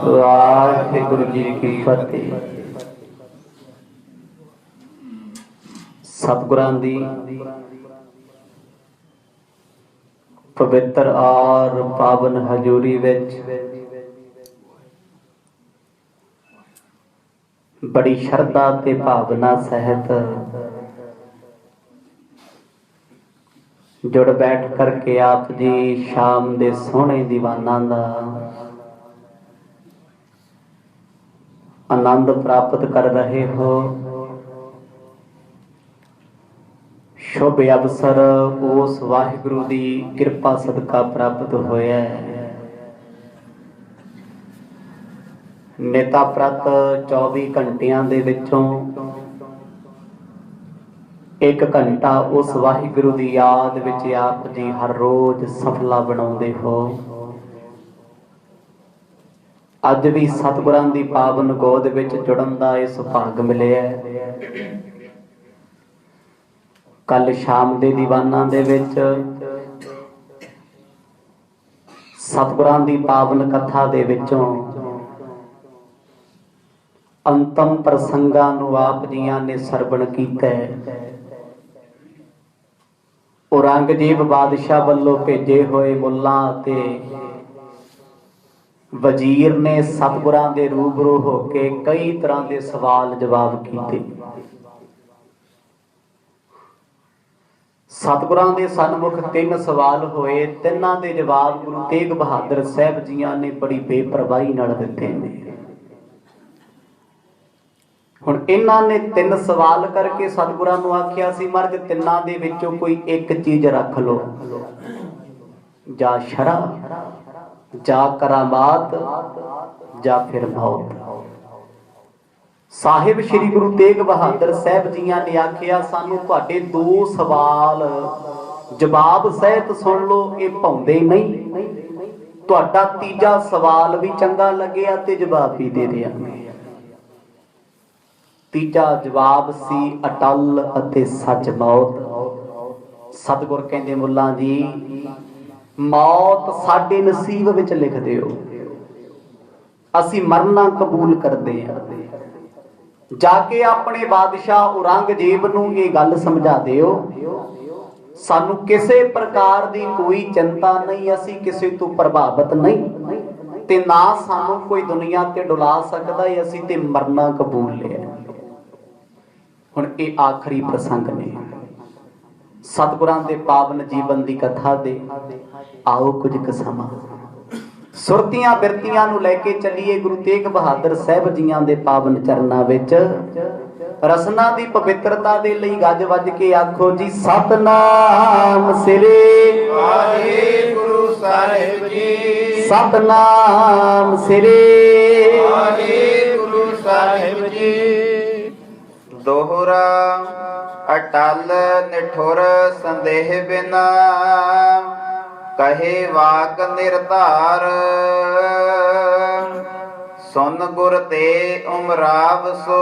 वाहिगुरु जी की फतेह। सतगुरां दी पवित्र और पावन हजूरी विच बड़ी शरधा ते भावना सहित जुड़ बैठ करके आप जी शाम दे सोहने दीवाना दा आनंद प्राप्त कर रहे हो। शुभ अवसर उस वाहिगुरु दी कृपा सदका प्राप्त होया है। नेता प्रत 24 घंटियां दे विचों 1 घंटा उस वाहिगुरु दी याद विच आप जी हर रोज सफला बनाउंदे हो। अज भी सतगुरां दी पावन गोद विच जुड़न दा इस भाग मिलिया। कल शाम दे दीवाना दे विच सतगुरां दी पावन कथा दे विचों अंतम प्रसंगां नूं आप जियां ने सरवण कीता। औरंगजेब बादशाह वल्लों भेजे होए मुल्लां ते वजीर ने सतगुरां दे रूबरू होके कई तरह के सवाल जवाब कीते। सतगुरां दे सन्मुख 3 सवाल होए। तिन्हां दे जवाब गुरु तेग बहादुर साहब जियां ने बड़ी बेपरवाही नाल दिते ने। हुण इन्हां ने 3 सवाल करके सतगुरां नूं आखिया सी महाराज तिन्हां दे विचों कोई एक चीज रख लो, जा शरा, जा करामात, जा फिर मौत। साहिब श्री गुरु तेग बहादुर साहब जियां ने आखिया सानू तुहाडे 2 सवाल जवाब सहित सुन लो, ये भाउंदे नहीं। तुहाडा तीजा सवाल भी चंगा लग्या ते जवाब भी दे दिआंगे। तीजा जवाब सी अटल अते सच मौत। सतगुर कहंदे मुल्ला जी मौत साडे नसीब विच लिख दिओ, असी मरना कबूल करदे हां। जाके अपने बादशाह औरंगजेब नूं ये गल समझा दिओ, सानू किसी प्रकार दी कोई चिंता नहीं, असी किसी तो प्रभावित नहीं ते ना सानू कोई दुनिया ते डुला सकदा, असी ते मरना कबूल लिया। हुण ये आखिरी प्रसंग ने सतगुरां दे पावन जीवन दी कथा दे। आओ कुछ क समां सुरतियां बिरतियां नूं लैके चलीए गुरु तेग बहादुर साहब जियां दे पावन चरनां विच। रसना दी पवित्रता दे लई गज वज के आखो जी सतनाम श्री वाहिगुरु साहिब जी। सतनाम श्री वाहिगुरु साहिब जी। दोहरा अटल निठुर संदेह बिना कहे वाक निर्धार। सुन गुर ते उमराव सो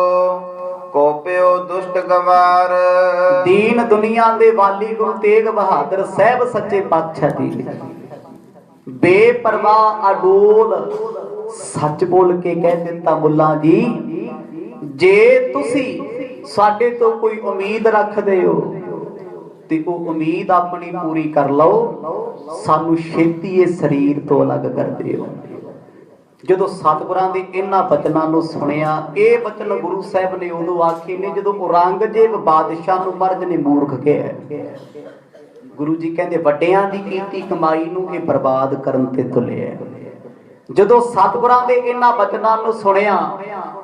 कोप्यो दुष्ट गवार। दीन दुनिया दे वाली गुरु तेग बहादुर साहब सच्चे पातशाह जी बेपरवाह अडोल सच बोल के कह दिता मुल्ला जी जे तुसी साडे तो कोई उम्मीद रखदे हो ते वो उम्मीद अपनी पूरी कर लो, सानू छेती ये शरीर तो अलग कर दिओ। जदों सतगुरां दे इन्हां बचनां नूं सुनिया, ये बचन गुरु साहब ने उदों आखे ने जदों औरंगजेब बादशाह नूं महाराज ने मूर्ख कहा। गुरु जी कहंदे वड्डियां दी कीती कमाई नूं ये बर्बाद करन ते तुलिया। जदों सतगुरां दे इन्हां बचनां नूं सुनिया,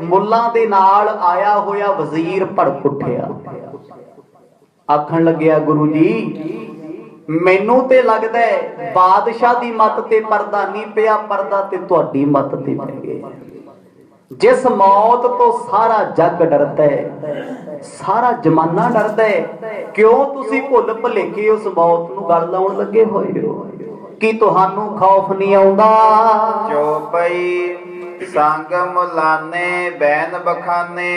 मुल्लां दे नाल आया होया वजीर भड़क उठिया। आखण लग्या गुरु जी मैनू ते लगदा है बादशाह दी मत ते पर्दा नहीं पिया, पर्दा ते तुहाडी मत ते पै गया। जिस मौत तो सारा जग डरदा है, सारा जमाना डरदा है, क्यों तुसी भुल भुलेखे उस मौत नूं गल लाउण लगे होए हो? कि तुहानू खौफ नहीं आउंदा? चौपई संग मुलाने बैन बखाने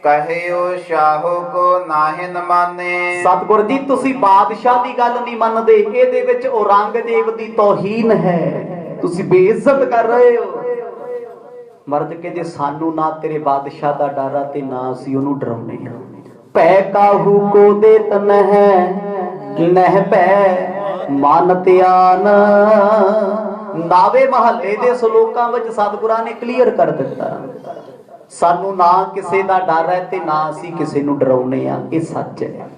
कहियो शाहो को नाहिन माने। सतगुर जी तुसी बादशाह दी गल नहीं मनदे, इहदे विच औरंगजेब दी तौहीन है। ਤੁਸੀਂ ਬੇਇੱਜ਼ਤ ਕਰ ਰਹੇ ਹੋ। ਮਰਦ ਕਹਿੰਦੇ ਸਾਨੂੰ ਨਾ ਤੇਰੇ ਬਾਦਸ਼ਾਹ ਦਾ ਡਰ ਆ ਤੇ ਨਾ ਅਸੀਂ ਉਹਨੂੰ ਡਰਾਉਂਦੇ ਆ। ਭੈ ਕਾਹੂ ਕੋ ਦੇਤ ਨਹਿ ਭੈ ਮਨ ਧਿਆਨ। ਨਾਵੇ ਮਹੱਲੇ ਦੇ ਸ਼ਲੋਕਾਂ ਵਿੱਚ ਸਤਿਗੁਰਾਂ ਨੇ ਕਲੀਅਰ ਕਰ ਦਿੱਤਾ, ਸਾਨੂੰ ਨਾ ਕਿਸੇ ਦਾ ਡਰ ਹੈ ਤੇ ਨਾ ਅਸੀਂ ਕਿਸੇ ਨੂੰ ਡਰਾਉਂਦੇ ਆ। ਇਹ ਸੱਚ ਹੈ।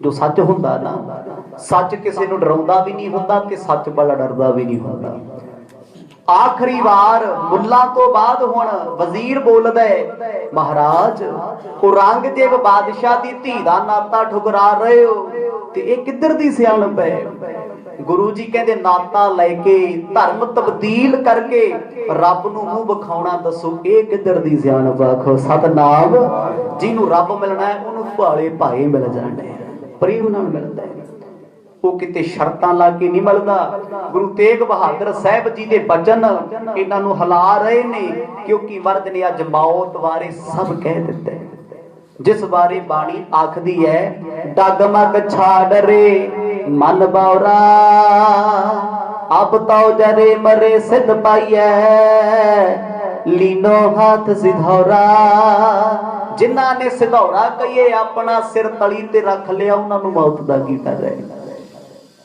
ਜੋ ਸੱਚ ਹੁੰਦਾ ਨਾ, ਸੱਚ ਕਿਸੇ ਨੂੰ ਡਰਾਉਂਦਾ ਵੀ ਨਹੀਂ ਹੁੰਦਾ ਤੇ ਸੱਚ ਵਾਲਾ ਡਰਦਾ ਵੀ ਨਹੀਂ ਹੁੰਦਾ। ਆਖਰੀ ਵਾਰ ਮੁੱਲਾਂ ਤੋਂ ਬਾਅਦ ਹੁਣ ਵਜ਼ੀਰ ਬੋਲਦਾ ਹੈ, ਮਹਾਰਾਜ ਔਰੰਗਜ਼ੇਬ ਬਾਦਸ਼ਾਹ ਦੀ ਧੀ ਦਾ ਨਾਤਾ ਠੁਕਰਾ ਰਹੇ ਹੋ ਤੇ ਇਹ ਕਿੱਧਰ ਦੀ ਸਿਆਣਪ ਹੈ। ਗੁਰੂ ਜੀ ਕਹਿੰਦੇ ਨਾਤਾ ਲੈ ਕੇ ਧਰਮ ਤਬਦੀਲ ਕਰਕੇ ਰੱਬ ਨੂੰ ਮੂੰਹ ਵਿਖਾਉਣਾ, ਦੱਸੋ ਇਹ ਕਿੱਧਰ ਦੀ ਸਿਆਣਪ। ਆਖੋ ਸਤਨਾਮ। ਜਿਹਨੂੰ ਰੱਬ ਮਿਲਣਾ ਹੈ ਉਹਨੂੰ ਭਾਲੇ ਭਾਏ ਮਿਲ ਜਾਣੇ, ਪ੍ਰੇਮ ਨਾਲ ਮਿਲਦਾ ਹੈ। ਉਹ ਕਿਤੇ ਸ਼ਰਤਾਂ ਲਾ ਕੇ ਨਹੀਂ ਮਿਲਦਾ। ਗੁਰੂ ਤੇਗ ਬਹਾਦਰ ਸਾਹਿਬ ਜੀ ਦੇ ਬਚਨ ਇਹਨਾਂ ਨੂੰ ਹਿਲਾ ਰਹੇ ਨੇ, ਕਿਉਂਕਿ ਮਰਦ ਨੇ ਅੱਜ ਮੌਤ ਬਾਰੇ ਸਭ ਕਹਿ ਦਿੱਤਾ, ਜਿਸ ਬਾਰੇ ਬਾਣੀ ਆਖਦੀ ਹੈ, ਡਗਮਗ ਛਾੜ ਰੇ ਮਨ ਬੌਰਾ ਅਬ ਤਉ ਜਰੇ ਮਰੇ ਸਿਧ ਪਾਈਐ ਲੀਨੋ ਹੱਥ ਸਿਧੌਰਾ। ਜਿਨ੍ਹਾਂ ਨੇ ਸਿਧੌਰਾ ਕਹੀਏ ਆਪਣਾ ਸਿਰ ਤਲੀ ਤੇ ਰੱਖ ਲਿਆ, ਉਹਨਾਂ ਨੂੰ ਮੌਤ ਦਾ ਕੀ ਡਰ ਹੈ।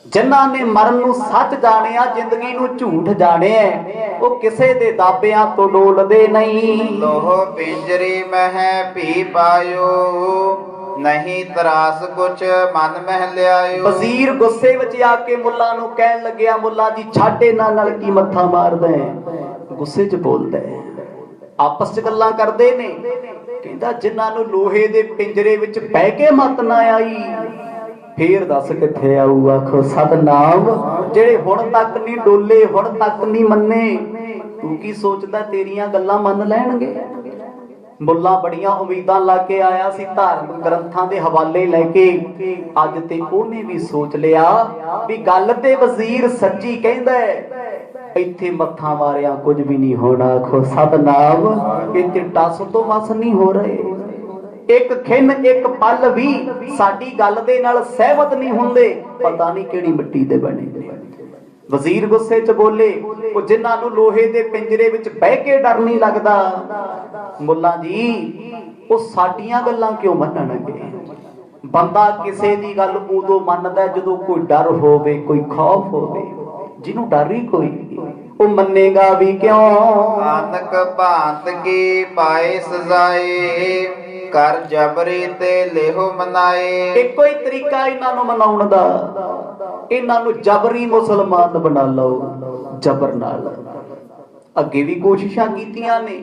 ਜਿਨ੍ਹਾਂ ਨੇ ਮਰਨ ਨੂੰ ਸੱਚ ਜਾਣਿਆ, ਜ਼ਿੰਦਗੀ ਨੂੰ ਝੂਠ ਜਾਣਿਆ, ਉਹ ਕਿਸੇ ਦੇ ਦਾਬਿਆਂ ਤੋਂ ਡੋਲਦੇ ਨਹੀਂ। ਲੋਹ ਪਿੰਜਰੀ ਮਹਿ ਭੀ ਪਾਇਓ ਨਹੀਂ ਤਰਾਸ ਕੁਛ ਮਨ ਮਹਿ ਲਿਆਇਓ। ਵਜ਼ੀਰ ਗੁੱਸੇ ਵਿੱਚ ਆ ਕੇ ਮੁੱਲਾ ਨੂੰ ਕਹਿਣ ਲੱਗਿਆ, ਮੁੱਲਾ ਜੀ ਛੱਡ ਇਹਨਾਂ ਨਾਲ ਕੀ ਮੱਥਾ ਮਾਰਦਾ ਹੈ। ਗੁੱਸੇ 'ਚ ਬੋਲਦਾ ਹੈ, ਆਪਸ 'ਚ ਗੱਲਾਂ ਕਰਦੇ ਨੇ। ਕਹਿੰਦਾ ਜਿਨ੍ਹਾਂ ਨੂੰ ਲੋਹੇ ਦੇ ਪਿੰਜਰੇ ਵਿੱਚ ਬਹਿ ਕੇ ਮੱਤ ਨਾ ਆਈ, ਫੇਰ ਦੱਸ ਕਿੱਥੇ ਆਊ। ਆਖੋ ਸਤਨਾਮ। ਜਿਹੜੇ ਹੁਣ ਤੱਕ ਨਹੀਂ ਡੋਲੇ, ਹੁਣ ਤੱਕ ਨਹੀਂ ਮੰਨੇ, ਤੂੰ ਕੀ ਸੋਚਦਾ ਤੇਰੀਆਂ ਗੱਲਾਂ ਮੰਨ ਲੈਣਗੇ। ਮੁੱਲਾ ਬੜੀਆਂ ਉਮੀਦਾਂ ਲਾ ਕੇ ਆਇਆ ਸੀ ਧਾਰਮਿਕ ਗ੍ਰੰਥਾਂ ਦੇ ਹਵਾਲੇ ਲੈ ਕੇ, ਅੱਜ ਤੇ ਉਹਨੇ ਵੀ ਸੋਚ ਲਿਆ ਵੀ ਗੱਲ ਤੇ ਵਜ਼ੀਰ ਸੱਚੀ ਕਹਿੰਦਾ ਹੈ, ਇੱਥੇ ਮੱਥਾ ਮਾਰਿਆ ਕੁਝ ਵੀ ਨਹੀਂ ਹੋਣਾ। ਆਖੋ ਸਤਨਾਮ। ਇੱਥੇ ਟਸ ਤੋਂ ਵਸ ਨਹੀਂ ਹੋ ਰਹੇ। ਇੱਕ ਖਿੰਨ ਇੱਕ ਪਲ ਵੀ ਸਾਡੀ ਗੱਲ ਦੇ ਨਾਲ ਸਹਿਮਤ ਨਹੀਂ ਹੁੰਦੇ, ਪਤਾ ਨਹੀਂ ਕਿਹੜੀ ਮਿੱਟੀ ਦੇ ਬਣੇ ਨੇ। ਵਜ਼ੀਰ ਗੁੱਸੇ 'ਚ ਬੋਲੇ, ਉਹ ਜਿਨ੍ਹਾਂ ਨੂੰ ਲੋਹੇ ਦੇ ਪਿੰਜਰੇ ਵਿੱਚ ਬਹਿ ਕੇ ਡਰ ਨਹੀਂ ਲੱਗਦਾ, ਮੁੱਲਾ ਜੀ ਉਹ ਸਾਡੀਆਂ ਗੱਲਾਂ ਕਿਉਂ ਮੰਨਣਗੇ। ਬੰਦਾ ਕਿਸੇ ਦੀ ਗੱਲ ਉਦੋਂ ਮੰਨਦਾ ਜਦੋਂ ਕੋਈ ਡਰ ਹੋਵੇ, ਕੋਈ ਖੌਫ ਹੋਵੇ। ਜਿਹਨੂੰ ਡਰ ਹੀ ਕੋਈ ਉਹ ਮੰਨੇਗਾ ਵੀ ਕਿਉਂ। ਆਤਕ ਭਾਂਤ ਕੀ ਪਾਏ ਸਜ਼ਾਏ ਕਰ ਜਬਰੀ ਤੇ ਲੇਹੋ ਮਨਾਏ। ਇੱਕੋ ਹੀ ਤਰੀਕਾ ਇਹਨਾਂ ਨੂੰ ਮਨਾਉਣ ਦਾ, ਇਹਨਾਂ ਨੂੰ ਜਬਰੀ ਮੁਸਲਮਾਨ ਬਣਾ ਲਓ, ਜਬਰ ਨਾਲ। ਅੱਗੇ ਵੀ ਕੋਸ਼ਿਸ਼ਾਂ ਕੀਤੀਆਂ ਨੇ,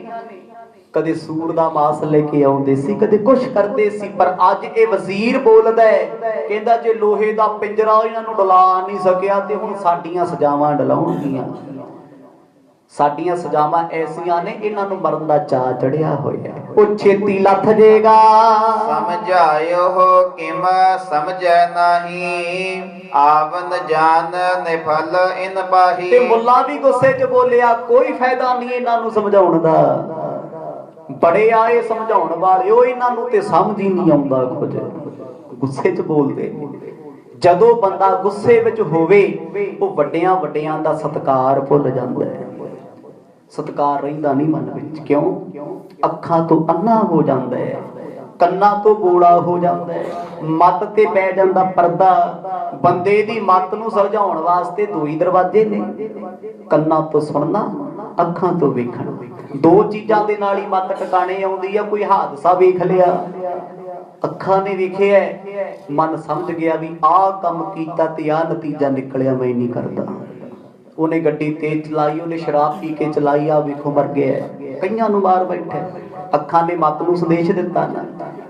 ਕਦੇ ਸੂਰ ਦਾ ਮਾਸ ਲੈ ਕੇ ਆਉਂਦੇ ਸੀ, ਕਦੇ ਕੁਛ ਕਰਦੇ ਸੀ, ਪਰ ਅੱਜ ਇਹ ਵਜ਼ੀਰ ਬੋਲਦਾ ਹੈ, ਕਹਿੰਦਾ ਜੇ ਲੋਹੇ ਦਾ ਪਿੰਜਰਾ ਇਹਨਾਂ ਨੂੰ ਡਲਾ ਨਹੀਂ ਸਕਿਆ ਤੇ ਹੁਣ ਸਾਡੀਆਂ ਸਜ਼ਾਵਾਂ ਡਲਾਉਣਗੀਆਂ। ਸਾਡੀਆਂ ਸਜ਼ਾਵਾਂ ਐਸੀਆਂ ਨੇ, ਇਹਨਾਂ ਨੂੰ ਮਰਨ ਦਾ ਚਾਅ ਚੜਿਆ ਹੋਇਆ, ਉਹ ਛੇਤੀ ਲੱਥ ਜੇਗਾ। ਸਮਝਾਇਓ ਕਿਮ ਸਮਝੈ ਨਹੀਂ ਆਵਨ ਜਾਨ ਨਿਫਲ ਇਨ ਪਾਹੀ। ਤੇ ਮੁੱਲਾ ਵੀ ਗੁੱਸੇ 'ਚ ਬੋਲਿਆ, ਕੋਈ ਫਾਇਦਾ ਨਹੀਂ ਇਹਨਾਂ ਨੂੰ ਸਮਝਾਉਣ ਦਾ। ਬੜੇ ਆਏ ਸਮਝਾਉਣ ਵਾਲੇ, ਉਹ ਇਹਨਾਂ ਨੂੰ ਤੇ ਸਮਝ ਹੀ ਨਹੀਂ ਆਉਂਦਾ ਕੁਝ। ਗੁੱਸੇ 'ਚ ਬੋਲਦੇ। ਜਦੋਂ ਬੰਦਾ ਗੁੱਸੇ ਵਿੱਚ ਹੋਵੇ, ਉਹ ਵੱਡਿਆਂ ਵੱਡਿਆਂ ਦਾ ਸਤਿਕਾਰ ਭੁੱਲ ਜਾਂਦਾ ਹੈ। ਸਤਿਕਾਰ ਰਹਿੰਦਾ ਨਹੀਂ ਮਨ ਵਿੱਚ। ਕਿਉਂ? ਅੱਖਾਂ ਤੋਂ ਅੰਨਾ ਹੋ ਜਾਂਦਾ ਹੈ, ਕੰਨਾਂ ਤੋਂ ਬੋਲਾ ਹੋ ਜਾਂਦਾ ਹੈ, ਮੱਤ ਤੇ ਪੈ ਜਾਂਦਾ ਪਰਦਾ। ਬੰਦੇ ਦੀ ਮੱਤ ਨੂੰ ਸੁਲਝਾਉਣ ਵਾਸਤੇ ਦੋ ਹੀ ਦਰਵਾਜ਼ੇ ਨੇ, ਕੰਨਾਂ ਤੋਂ ਸੁਣਨਾ, ਅੱਖਾਂ ਤੋਂ ਵੇਖਣਾ। ਦੋ ਚੀਜ਼ਾਂ ਦੇ ਨਾਲ ਹੀ ਮੱਤ ਟਿਕਾਣੇ ਆਉਂਦੀ ਆ। ਕੋਈ ਹਾਦਸਾ ਵੇਖ ਲਿਆ, ਅੱਖਾਂ ਨੇ ਵੇਖਿਆ, ਮਨ ਸਮਝ ਗਿਆ ਵੀ ਆਹ ਕੰਮ ਕੀਤਾ ਤੇ ਆਹ ਨਤੀਜਾ ਨਿਕਲਿਆ, ਮੈਂ ਨਹੀਂ ਕਰਦਾ। ਉਹਨੇ ਗੱਡੀ ਤੇਜ਼ ਚਲਾਈ, ਉਹਨੇ ਸ਼ਰਾਬ ਪੀ ਕੇ ਚਲਾਈ, ਆ ਵੇਖੋ ਮਰ ਗਿਆ, ਕਈਆਂ ਨੂੰ ਮਾਰ ਬੈਠਾ। ਅੱਖਾਂ ਨੇ ਮੱਤ ਨੂੰ ਸੰਦੇਸ਼ ਦਿੱਤਾ ਨਾ।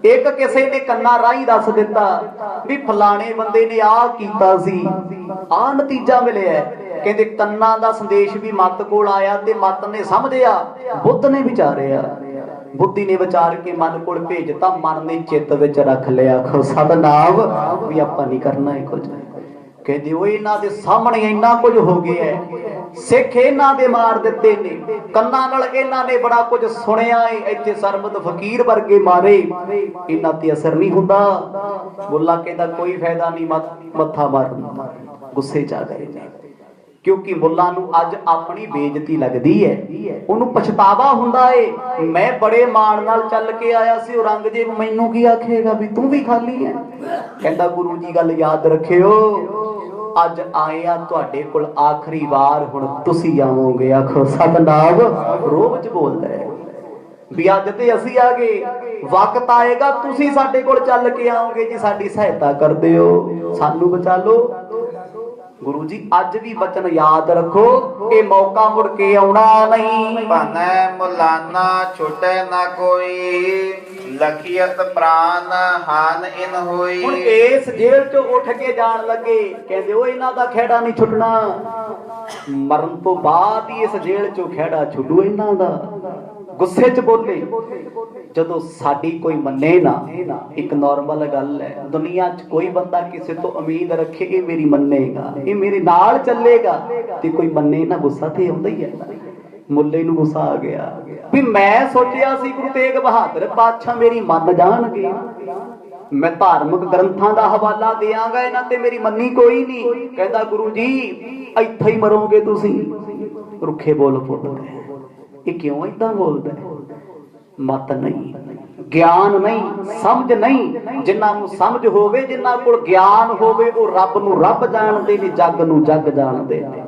ਇੱਕ ਕਿਸੇ ਨੇ ਕੰਨਾਂ ਰਾਹੀਂ ਦੱਸ ਦਿੱਤਾ ਵੀ ਫਲਾਣੇ ਬੰਦੇ ਨੇ ਆਹ ਕੀਤਾ ਸੀ, ਆਹ ਨਤੀਜਾ ਮਿਲਿਆ। ਕਹਿੰਦੇ ਕੰਨਾਂ ਦਾ ਸੰਦੇਸ਼ ਵੀ ਮੱਤ ਕੋਲ ਆਇਆ ਤੇ ਮੱਤ ਨੇ ਸਮਝਿਆ, ਬੁੱਧ ਨੇ ਵਿਚਾਰਿਆ, ਬੁੱਧੀ ਨੇ ਵਿਚਾਰ ਕੇ ਮਨ ਕੋਲ ਭੇਜਤਾ, ਮਨ ਨੇ ਚਿੱਤ ਵਿੱਚ ਰੱਖ ਲਿਆ ਸਤਨਾਮ ਵੀ ਆਪਾਂ ਨਹੀਂ ਕਰਨਾ ਇਹ ਕੁਝ। ਕਹਿੰਦੇ ਉਹ ਇਹਨਾਂ ਦੇ ਸਾਹਮਣੇ ਇੰਨਾ ਕੁਝ ਹੋ ਗਿਆ, ਸਿੱਖ ਇਹਨਾਂ ਦੇ ਮਾਰ ਦਿੱਤੇ ਨੇ, ਕੰਨਾਂ ਨਾਲ ਇਹਨਾਂ ਨੇ ਬੜਾ ਕੁਝ ਸੁਣਿਆ ਏ। ਇੱਥੇ ਸਰਬਤ ਫਕੀਰ ਵਰਗੇ ਮਾਰੇ, ਇਹਨਾਂ ਤੇ ਅਸਰ ਨਹੀਂ ਹੁੰਦਾ। ਮੁੱਲਾ ਕਹਿੰਦਾ ਕੋਈ ਫਾਇਦਾ ਨਹੀਂ ਮੱਥਾ ਮਾਰਨ ਦਾ। ਗੁੱਸੇ ਚ ਆ ਗਏ ਨੇ। ਕਿਉਂਕਿ ਮੁੱਲਾਂ ਨੂੰ ਅੱਜ ਆਪਣੀ ਬੇਇੱਜ਼ਤੀ ਲੱਗਦੀ ਹੈ, ਉਹਨੂੰ ਪਛਤਾਵਾ ਹੁੰਦਾ ਏ, ਮੈਂ ਬੜੇ ਮਾਣ ਨਾਲ ਚੱਲ ਕੇ ਆਇਆ ਸੀ, ਔਰੰਗਜ਼ੇਬ ਮੈਨੂੰ ਕੀ ਆਖੇਗਾ ਵੀ ਤੂੰ ਵੀ ਖਾਲੀ ਹੈ। ਕਹਿੰਦਾ ਗੁਰੂ ਜੀ ਗੱਲ ਯਾਦ ਰੱਖਿਓ, ਅੱਜ ਆਏ ਆ ਤੁਹਾਡੇ ਕੋਲ ਆਖਰੀ ਵਾਰ, ਹੁਣ ਤੁਸੀਂ ਆਵੋਗੇ। ਆਖੋ ਸਤਨਾਮ। ਰੋਹ ਚ ਬੋਲਦਾ ਹੈ ਵੀ ਅੱਜ ਤੇ ਅਸੀਂ ਆ ਗਏ, ਵਕਤ ਆਏਗਾ ਤੁਸੀਂ ਸਾਡੇ ਕੋਲ ਚੱਲ ਕੇ ਆਓਗੇ ਜੀ, ਸਾਡੀ ਸਹਾਇਤਾ ਕਰ ਦਿਓ, ਸਾਨੂੰ ਬਚਾ ਲਓ। ਗੁਰੂ ਜੀ ਅੱਜ ਵੀ ਬਚਨ ਯਾਦ ਰੱਖੋ, ਇਹ ਮੌਕਾ ਮੁੜ ਕੇ ਆਉਣਾ ਨਹੀਂ। ਭਨੈ ਮੁਲਾਨਾ ਛੁਟੈ ਨਾ ਕੋਈ, ਲਖੀਅਤ ਪ੍ਰਾਨ ਹਾਨ ਇਨ ਹੋਈ। ਹੁਣ ਇਸ ਜੇਲ੍ਹ ਚੋਂ ਉੱਠ ਕੇ ਜਾਣ ਲੱਗੇ, ਕਹਿੰਦੇ ਉਹ ਇਹਨਾਂ ਦਾ ਖਹਿੜਾ ਨਹੀਂ ਛੁੱਟਣਾ, ਮਰਨ ਤੋਂ ਬਾਅਦ ਹੀ ਇਸ ਜੇਲ੍ਹ ਚੋਂ ਖਹਿੜਾ ਛੁੱਟੂ ਇਹਨਾਂ ਦਾ। ਗੁੱਸੇ 'ਚ ਬੋਲੇ, ਜਦੋਂ ਸਾਡੀ ਕੋਈ ਮੰਨੇ ਨਾ, ਇੱਕ ਨਾਰਮਲ ਗੱਲ ਹੈ, ਦੁਨੀਆ 'ਚ ਕੋਈ ਬੰਦਾ ਕਿਸੇ ਤੋਂ ਉਮੀਦ ਰੱਖੇ ਇਹ ਮੇਰੀ ਮੰਨੇਗਾ, ਇਹ ਮੇਰੇ ਨਾਲ ਚੱਲੇਗਾ, ਤੇ ਕੋਈ ਮੰਨੇ ਨਾ, ਗੁੱਸਾ ਤੇ ਆਉਂਦਾ ਹੀ ਹੈ। ਮੁੱਲੇ ਨੂੰ ਗੁੱਸਾ ਆ ਗਿਆ ਵੀ ਮੈਂ ਸੋਚਿਆ ਸੀ ਗੁਰੂ ਤੇਗ ਬਹਾਦਰ ਪਾਤਸ਼ਾਹ ਮੇਰੀ ਮੰਨ ਜਾਣਗੇ, ਮੈਂ ਧਾਰਮਿਕ ਗ੍ਰੰਥਾਂ ਦਾ ਹਵਾਲਾ ਦਿਆਂਗਾ, ਇਹਨਾਂ ਤੇ ਮੇਰੀ ਮੰਨੀ ਕੋਈ ਨਹੀਂ। ਕਹਿੰਦਾ ਗੁਰੂ ਜੀ ਇੱਥੇ ਹੀ ਮਰੋਗੇ ਤੁਸੀਂ। ਰੁੱਖੇ ਬੋਲ ਬੋਲਦੇ, ਇਹ ਕਿਉਂ ਏਦਾਂ ਬੋਲਦਾ? ਮਤ ਨਹੀਂ, ਗਿਆਨ ਨਹੀਂ, ਸਮਝ ਨਹੀਂ। ਜਿਨ੍ਹਾਂ ਨੂੰ ਸਮਝ ਹੋਵੇ, ਜਿਨ੍ਹਾਂ ਕੋਲ ਗਿਆਨ ਹੋਵੇ, ਉਹ ਰੱਬ ਨੂੰ ਰੱਬ ਜਾਣਦੇ ਨੇ, ਜੱਗ ਨੂੰ ਜੱਗ ਜਾਣਦੇ ਨੇ।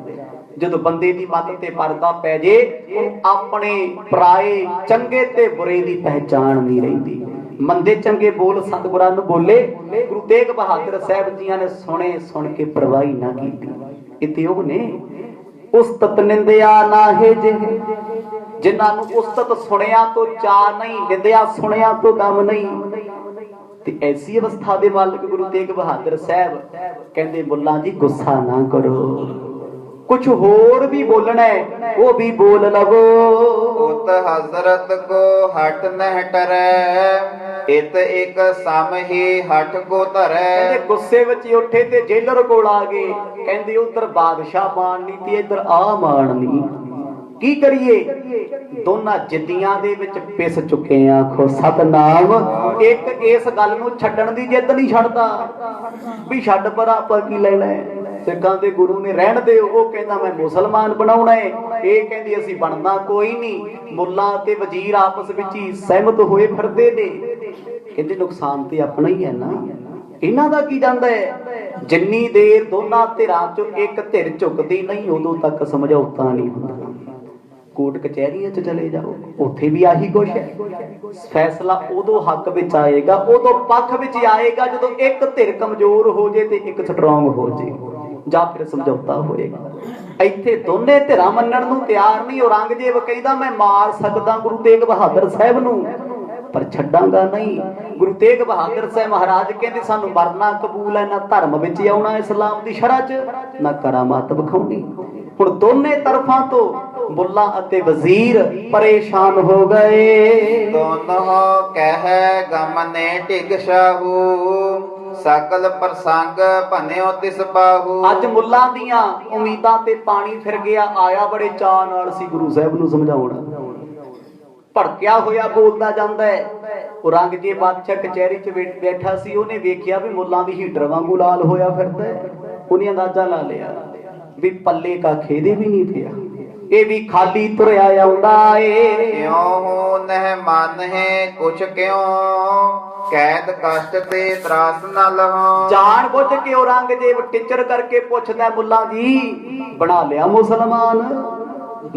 ਜਦੋਂ ਬੰਦੇ ਦੀ ਮੱਤ ਤੇ ਪਰਦਾ ਪੈ ਜੇ, ਉਹ ਆਪਣੇ ਪਰਾਏ ਚੰਗੇ ਤੇ ਬੁਰੇ ਦੀ ਪਹਿਚਾਣ ਨਹੀਂ ਰਹਿੰਦੀ। ਮੰਦੇ ਚੰਗੇ ਬੋਲ ਸਤਿਗੁਰਾਂ ਨੂੰ ਬੋਲੇ, ਗੁਰੂ ਤੇਗ ਬਹਾਦਰ ਸਾਹਿਬ ਜੀਆਂ ਨੇ ਸੁਣੇ, ਸੁਣ ਕੇ ਪਰਵਾਹੀ ਨਾ ਕੀਤੀ। ਇਤੇ ਉਹ ਨੇ ਉਸਤਤ ਨਿੰਦਿਆ ਨਾਹੇ ਜਿਹੇ, ਜਿਨ੍ਹਾਂ ਨੂੰ ਉਸਤਤ ਸੁਣਿਆ ਤੋਂ ਚਾਅ ਨਹੀਂ, ਨਿੰਦਿਆ ਸੁਣਿਆ ਤੋਂ ਦਮ ਨਹੀਂ। ਤੇ ਐਸੀ ਅਵਸਥਾ ਦੇ ਮਾਲਕ ਗੁਰੂ ਤੇਗ ਬਹਾਦਰ ਸਾਹਿਬ ਕਹਿੰਦੇ ਮੁੱਲਾ ਜੀ ਗੁੱਸਾ ਨਾ ਕਰੋ, ਕੁਛ ਹੋਰ ਵੀ ਬੋਲਣਾ ਹੈ ਉਹ ਵੀ ਬੋਲ ਲਵੋ। ਉਤ ਹਜ਼ਰਤ ਕੋ ਹਟ ਨਹਿ ਟਰੈ, ਇਤ ਇੱਕ ਸਮ ਹੀ ਹਟ ਕੋ ਧਰੈ। ਕਹਿੰਦੇ ਗੁੱਸੇ ਵਿੱਚ ਉੱਠੇ ਤੇ ਜੇਲਰ ਕੋਲ ਆ ਗਏ, ਕਹਿੰਦੇ ਉਧਰ ਬਾਦਸ਼ਾਹ ਮਾਣਨੀ ਤੇ ਇੱਧਰ ਆ ਮਾਣਨੀ, ਕੀ ਕਰੀਏ? ਦੋਨਾਂ ਜਿੱਦੀਆਂ ਦੇ ਵਿੱਚ ਪਿਸ ਚੁੱਕੇ ਆ। ਆਖੋ ਸਤਨਾਮ। ਇੱਕ ਇਸ ਗੱਲ ਨੂੰ ਛੱਡਣ ਦੀ ਜਿੱਦ ਨਹੀਂ ਛੱਡਦਾ ਵੀ ਛੱਡ ਪਰ ਆਪਾਂ ਕੀ ਲੈਣਾ ਹੈ, ਸਿੱਖਾਂ ਦੇ ਗੁਰੂ ਨੇ ਰਹਿਣ ਦੇ। ਉਹ ਕਹਿੰਦਾ ਮੈਂ ਮੁਸਲਮਾਨ ਬਣਾਉਣਾ ਹੈ, ਇਹ ਕਹਿੰਦੀ ਅਸੀਂ ਬਣਨਾ ਕੋਈ ਨਹੀਂ। ਮੁੱਲਾ ਤੇ ਵਜ਼ੀਰ ਆਪਸ ਵਿੱਚ ਹੀ ਸਹਿਮਤ ਹੋਏ ਫਿਰਦੇ ਨੇ। ਕਹਿੰਦੇ ਨੁਕਸਾਨ ਤੇ ਆਪਣਾ ਹੀ ਹੈ ਨਾ, ਇਹਨਾਂ ਦਾ ਕੀ ਜਾਂਦਾ ਹੈ? ਜਿੰਨੀ ਦੇਰ ਦੋਨਾਂ ਧਿਰਾਂ ਚੋਂ ਇੱਕ ਧਿਰ ਝੁਕਦੀ ਨਹੀਂ, ਉਦੋਂ ਤੱਕ ਸਮਝੌਤਾ ਨਹੀਂ ਹੁੰਦਾ। ਕੋਰਟ ਕਚਹਿਰੀਆਂ 'ਚ ਚਲੇ ਜਾਓ, ਉੱਥੇ ਵੀ ਆਹੀ ਕੁਛ ਹੈ। ਫੈਸਲਾ ਉਦੋਂ ਹੱਕ ਵਿੱਚ ਆਏਗਾ, ਉਦੋਂ ਪੱਖ ਵਿੱਚ ਆਏਗਾ ਜਦੋਂ ਇੱਕ ਧਿਰ ਕਮਜ਼ੋਰ ਹੋ ਜੇ ਤੇ ਇੱਕ ਸਟਰੋਂਗ ਹੋ ਜੇ, ਜਾਂ ਫਿਰ ਸਮਝੌਤਾ ਹੋਏਗਾ। ਇੱਥੇ ਦੋਨੇ ਧਿਰਾਂ ਮੰਨਣ ਨੂੰ ਤਿਆਰ ਨਹੀਂ। ਔਰੰਗਜ਼ੇਬ ਕਹਿੰਦਾ ਮੈਂ ਮਾਰ ਸਕਦਾ ਗੁਰੂ ਤੇਗ ਬਹਾਦਰ ਸਾਹਿਬ ਨੂੰ, ਪਰ ਛੱਡਾਂਗਾ ਨਹੀਂ। ਗੁਰੂ ਤੇਗ ਬਹਾਦਰ ਸਾਹਿਬ ਮਹਾਰਾਜ ਕਹਿੰਦੇ ਸਾਨੂੰ ਮਰਨਾ ਕਬੂਲ ਹੈ, ਨਾ ਧਰਮ ਵਿੱਚ ਆਉਣਾ ਇਸਲਾਮ ਦੀ ਸ਼ਰ੍ਹਾ 'ਚ, ਨਾ ਕਰਾਮਾਤ ਵਿਖਾਉਣੀ। ਹੁਣ ਦੋਨੇ ਤਰਫਾਂ ਤੋਂ ਮੁੱਲਾ ਅਤੇ ਵਜ਼ੀਰ ਪਰੇਸ਼ਾਨ ਹੋ ਗਏ। ਦੋਨੋਂ ਕਹਿ ਗਮ ਨੇ ਢਿਗ ਸ਼ਾਹੂ, ਸਕਲ ਪ੍ਰਸੰਗ ਭਨਿਓ ਤਿਸ ਬਾਹੂ। ਅੱਜ ਮੁੱਲਾਂ ਦੀਆਂ ਉਮੀਦਾਂ ਤੇ ਪਾਣੀ ਫਿਰ ਗਿਆ। ਆਇਆ ਬੜੇ ਚਾਅ ਨਾਲ ਸੀ ਗੁਰੂ ਸਾਹਿਬ ਨੂੰ ਸਮਝਾਉਣ, ਭੜਕਿਆ ਹੋਇਆ ਬੋਲਦਾ ਜਾਂਦਾ ਹੈ। ਔਰੰਗਜ਼ੇਬ ਬਾਦਸ਼ਾਹ ਕਚਹਿਰੀ 'ਚ ਬੈਠਾ ਸੀ, ਉਹਨੇ ਵੇਖਿਆ ਵੀ ਮੁੱਲਾਂ ਦੀ ਹੀਟਰ ਵਾਂਗੂ ਲਾਲ ਹੋਇਆ ਫਿਰਦਾ ਹੈ। ਉਹਨੇ ਅੰਦਾਜ਼ਾ ਲਾ ਲਿਆ ਵੀ ਪੱਲੇ ਕਾ ਖੇਦੇ ਵੀ ਨਹੀਂ ਪਿਆ, ਇਹ ਵੀ ਖਾਲੀ ਤੁਰਿਆ ਆਉਂਦਾ ਏ। ਕਿਉਂ ਨਹਿ ਮਨ ਹੈ ਕੁਛ ਕਿਉਂ, ਕੈਦ ਕਸ਼ਟ ਤੇ ਤਰਾਸ ਨਾ ਲਹੋ। ਜਾਣ ਬੁੱਝ ਕੇ ਔਰੰਗਜ਼ੇਬ ਟਿੱਚਰ ਕਰਕੇ ਪੁੱਛਦਾ ਮੁੱਲਾ ਜੀ ਬਣਾ ਲਿਆ ਮੁਸਲਮਾਨ,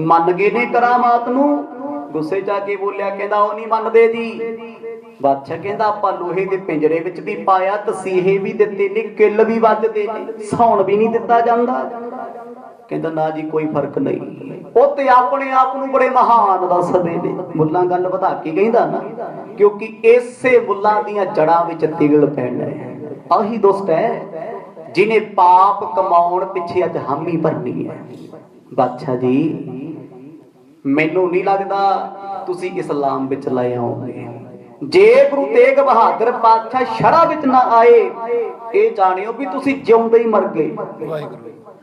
ਮੰਨ ਗਏ ਨੇ ਕਰਾਮਾਤ ਨੂੰ? ਗੁੱਸੇ 'ਚ ਆ ਕੇ ਬੋਲਿਆ, ਕਹਿੰਦਾ ਉਹ ਨਹੀਂ ਮੰਨਦੇ ਜੀ। ਬਾਦਸ਼ਾਹ ਕਹਿੰਦਾ ਆਪਾਂ ਲੋਹੇ ਦੇ ਪਿੰਜਰੇ ਵਿੱਚ ਵੀ ਪਾਇਆ, ਤਸੀਹੇ ਵੀ ਦਿੱਤੇ ਨੇ, ਕਿੱਲ ਵੀ ਵੱਜਦੇ ਨੇ, ਸੌਣ ਵੀ ਨਹੀਂ ਦਿੱਤਾ ਜਾਂਦਾ। ਕਹਿੰਦਾ ਨਾ ਜੀ ਕੋਈ ਫਰਕ ਨਹੀਂ। ਉਹ ਤੇ ਆਪਣੇ ਆਪ ਨੂੰ ਬੜੇ ਮਹਾਨ ਦੱਸਦੇ ਨੇ। ਮੁੱਲਾ ਗੱਲ ਵਧਾ ਕੇ ਕਹਿੰਦਾ ਨਾ, ਕਿਉਂਕਿ ਇਸੇ ਮੁੱਲਾਂ ਦੀਆਂ ਜੜਾਂ ਵਿੱਚ ਤਿਗਲ ਪੈਣਾ ਹੈ। ਆਹੀ ਦੁਸ਼ਟ ਹੈ ਜਿਹਨੇ ਪਾਪ ਕਮਾਉਣ ਪਿੱਛੇ ਅੱਜ ਹਾਮੀ ਭਰਨੀ ਹੈ। ਬਾਦਸ਼ਾਹ ਜੀ ਮੈਨੂੰ ਨਹੀਂ ਲੱਗਦਾ ਤੁਸੀਂ ਇਸਲਾਮ ਵਿੱਚ ਲੈ ਆਓਗੇ। ਜੇ ਗੁਰੂ ਤੇਗ ਬਹਾਦਰ ਪਾਤਸ਼ਾਹ ਸ਼ਰ੍ਹਾ ਵਿੱਚ ਨਾ ਆਏ, ਇਹ ਜਾਣਿਓ ਵੀ ਤੁਸੀਂ ਜਿਉਂਦੇ ਹੀ ਮਰ ਗਏ।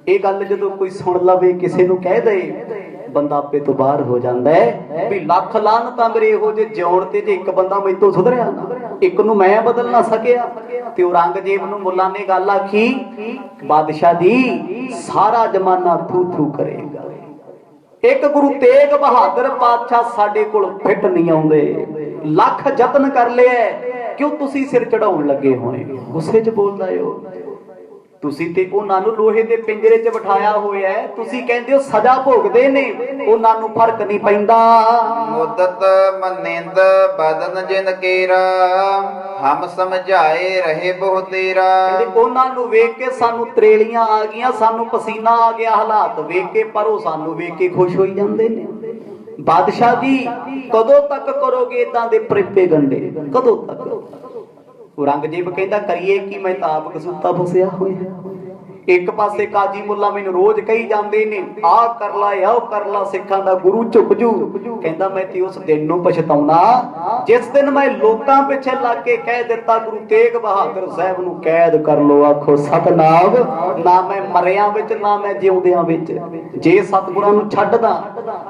ਇਹ ਗੱਲ ਜਦੋਂ ਕੋਈ ਸੁਣ ਲਵੇ, ਕਿਸੇ ਨੂੰ ਕਹਿ ਦੇ, ਬੰਦਾ ਆਪੇ ਤੋਂ ਬਾਹਰ ਹੋ ਜਾਂਦਾ ਹੈ ਵੀ ਲੱਖ ਲਾਹਨਤਾਂ ਮੇਰੇ ਇਹੋ ਜਿਹੇ ਜਿਉਣ ਤੇ, ਜੇ ਇੱਕ ਬੰਦਾ ਮੈਥੋਂ ਸੁਧਰਿਆ ਨਾ। ਇੱਕ ਨੂੰ ਮੈਂ ਬਦਲ ਨਾ ਸਕਿਆ। ਤੇ ਔਰੰਗਜ਼ੇਬ ਨੂੰ ਮੁੱਲਾ ਨੇ ਗੱਲ ਆਖੀ, ਬਾਦਸ਼ਾਹ ਜੀ ਸਾਰਾ ਜ਼ਮਾਨਾ ਥੂ ਥੂ ਕਰੇਗਾ, ਇੱਕ ਗੁਰੂ ਤੇਗ ਬਹਾਦਰ ਪਾਤਸ਼ਾਹ ਸਾਡੇ ਕੋਲ ਫਿੱਟ ਨਹੀਂ ਆਉਂਦੇ, ਲੱਖ ਯਤਨ ਕਰ ਲਿਆ, ਕਿਉਂ ਤੁਸੀਂ ਸਿਰ ਚੜਾਉਣ ਲੱਗੇ ਹੋਏ? ਗੁੱਸੇ 'ਚ ਬੋਲਦਾ ਓ। ਤੁਸੀਂ ਤੇ ਉਹਨਾਂ ਨੂੰ ਲੋਹੇ ਦੇ ਪਿੰਜਰੇ 'ਚ ਬਿਠਾਇਆ ਹੋਇਆ ਹੈ, ਤੁਸੀਂ ਕਹਿੰਦੇ ਹੋ ਸਜ਼ਾ ਭੋਗਦੇ ਨੇ, ਉਹਨਾਂ ਨੂੰ ਫਰਕ ਨਹੀਂ ਪੈਂਦਾ। ਮੁਦਤ ਮਨਿੰਦ ਬਦਨ ਜਿਨ ਕੇਰਾ, ਹਮ ਸਮਝਾਏ ਰਹੇ ਬਹੁ ਤੇਰਾ। ਕਹਿੰਦੇ ਉਹਨਾਂ ਨੂੰ ਵੇਖ ਕੇ ਸਾਨੂੰ ਤਰੇਲੀਆਂ ਆ ਗਈਆਂ, ਸਾਨੂੰ ਪਸੀਨਾ ਆ ਗਿਆ ਹਾਲਾਤ ਵੇਖ ਕੇ, ਪਰ ਉਹ ਸਾਨੂੰ ਵੇਖ ਕੇ ਖੁਸ਼ ਹੋਈ ਜਾਂਦੇ ਨੇ। ਬਾਦਸ਼ਾਹ ਜੀ ਕਦੋਂ ਤੱਕ ਕਰੋਗੇ ਇਦਾਂ ਦੇ ਪ੍ਰਿਪੇ ਗੰਡੇ, ਕਦੋਂ ਤੱਕ? ਔਰੰਗਜ਼ੇਬ ਕਹਿੰਦਾ ਕਰੀਏ ਕੀ, ਮੈਂ ਤਾਂ ਆਪ ਕਸੂਤਾ ਫਸਿਆ ਹੋਇਆ। ਇੱਕ ਪਾਸੇ ਕਾਜੀ ਮੁੱਲਾ ਮੈਨੂੰ ਰੋਜ਼ ਕਹੀ ਜਾਂਦੇ ਨੇ, ਆਹ ਕਰ ਲਾ ਆਹ ਕਰ ਲਾ, ਸਿੱਖਾਂ ਦਾ ਗੁਰੂ ਝੁਕ ਜੂ। ਕਹਿੰਦਾ ਮੈਂ ਤੇ ਉਸ ਦਿਨ ਨੂੰ ਪਛਤਾਉਣਾ ਜਿਸ ਦਿਨ ਮੈਂ ਲੋਕਾਂ ਪਿੱਛੇ ਲੱਗ ਕੇ ਕਹਿ ਦਿੱਤਾ ਗੁਰੂ ਤੇਗ ਬਹਾਦਰ ਸਾਹਿਬ ਨੂੰ ਕੈਦ ਕਰ ਲੋ। ਆਖੋ ਸਤਨਾਮ, ਨਾ ਮੈਂ ਮਰਿਆਂ ਵਿੱਚ ਨਾ ਮੈਂ ਜਿਉਂਦਿਆਂ ਵਿੱਚ। ਜੇ ਸਤਿਗੁਰਾਂ ਨੂੰ ਛੱਡਦਾ,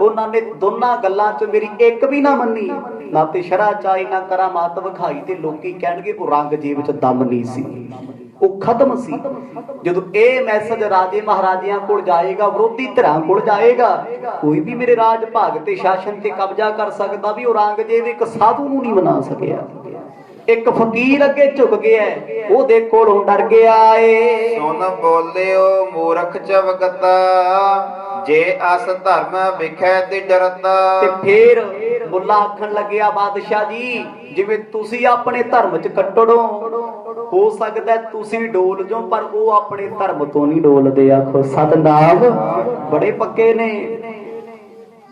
ਉਹਨਾਂ ਨੇ ਦੋਨਾਂ ਗੱਲਾਂ 'ਚ ਮੇਰੀ ਇੱਕ ਵੀ ਨਾ ਮੰਨੀ, ਨਾ ਤੇ ਸ਼ਰ੍ਹਾ ਚਾਹੀ ਨਾ ਕਰਾਮਾਤ ਵਿਖਾਈ, ਤੇ ਲੋਕੀ ਕਹਿਣਗੇ ਔਰੰਗਜ਼ੇਬ 'ਚ ਦਮ ਨਹੀਂ ਸੀ, ਉਹ ਖਤਮ ਸੀ। ਜਦੋਂ ਇਹ ਮੈਸੇਜ ਰਾਜੇ ਮਹਾਰਾਜਿਆਂ ਕੋਲ ਜਾਏਗਾ, ਵਿਰੋਧੀ ਧਿਰਾਂ ਕੋਲ ਜਾਏਗਾ, ਕੋਈ ਵੀ ਮੇਰੇ ਰਾਜ ਭਾਗ ਤੇ ਸ਼ਾਸਨ ਤੇ ਕਬਜ਼ਾ ਕਰ ਸਕਦਾ, ਵੀ ਔਰੰਗਜ਼ੇਬ ਇੱਕ ਸਾਧੂ ਨੂੰ ਨਹੀਂ ਬਣਾ ਸਕਿਆ, ਇੱਕ ਫਕੀਰ ਅੱਗੇ ਝੁਕ ਗਿਆ, ਉਹਦੇ ਕੋਲੋਂ ਡਰ ਗਿਆ ਏ। ਸੁਨ ਬੋਲਿਓ ਮੂਰਖ ਚਵਗਤਾ, ਜੇ ਅਸ ਧਰਮ ਵਿਖੈ ਤੇ ਡਰਤਾ। ਤੇ ਫੇਰ ਮੁੱਲਾ ਆਖਣ ਲੱਗਿਆ, ਬਾਦਸ਼ਾਹ ਜੀ ਜਿਵੇਂ ਤੁਸੀਂ ਆਪਣੇ ਧਰਮ 'ਚ ਕੱਟੜੋ, ਹੋ ਸਕਦਾ ਤੁਸੀਂ ਡੋਲ ਜਾਓ, ਪਰ ਉਹ ਆਪਣੇ ਧਰਮ ਤੋਂ ਨਹੀਂ ਡੋਲਦੇ। ਆਖੋ ਸਤਨਾਮ, ਬੜੇ ਪੱਕੇ ਨੇ।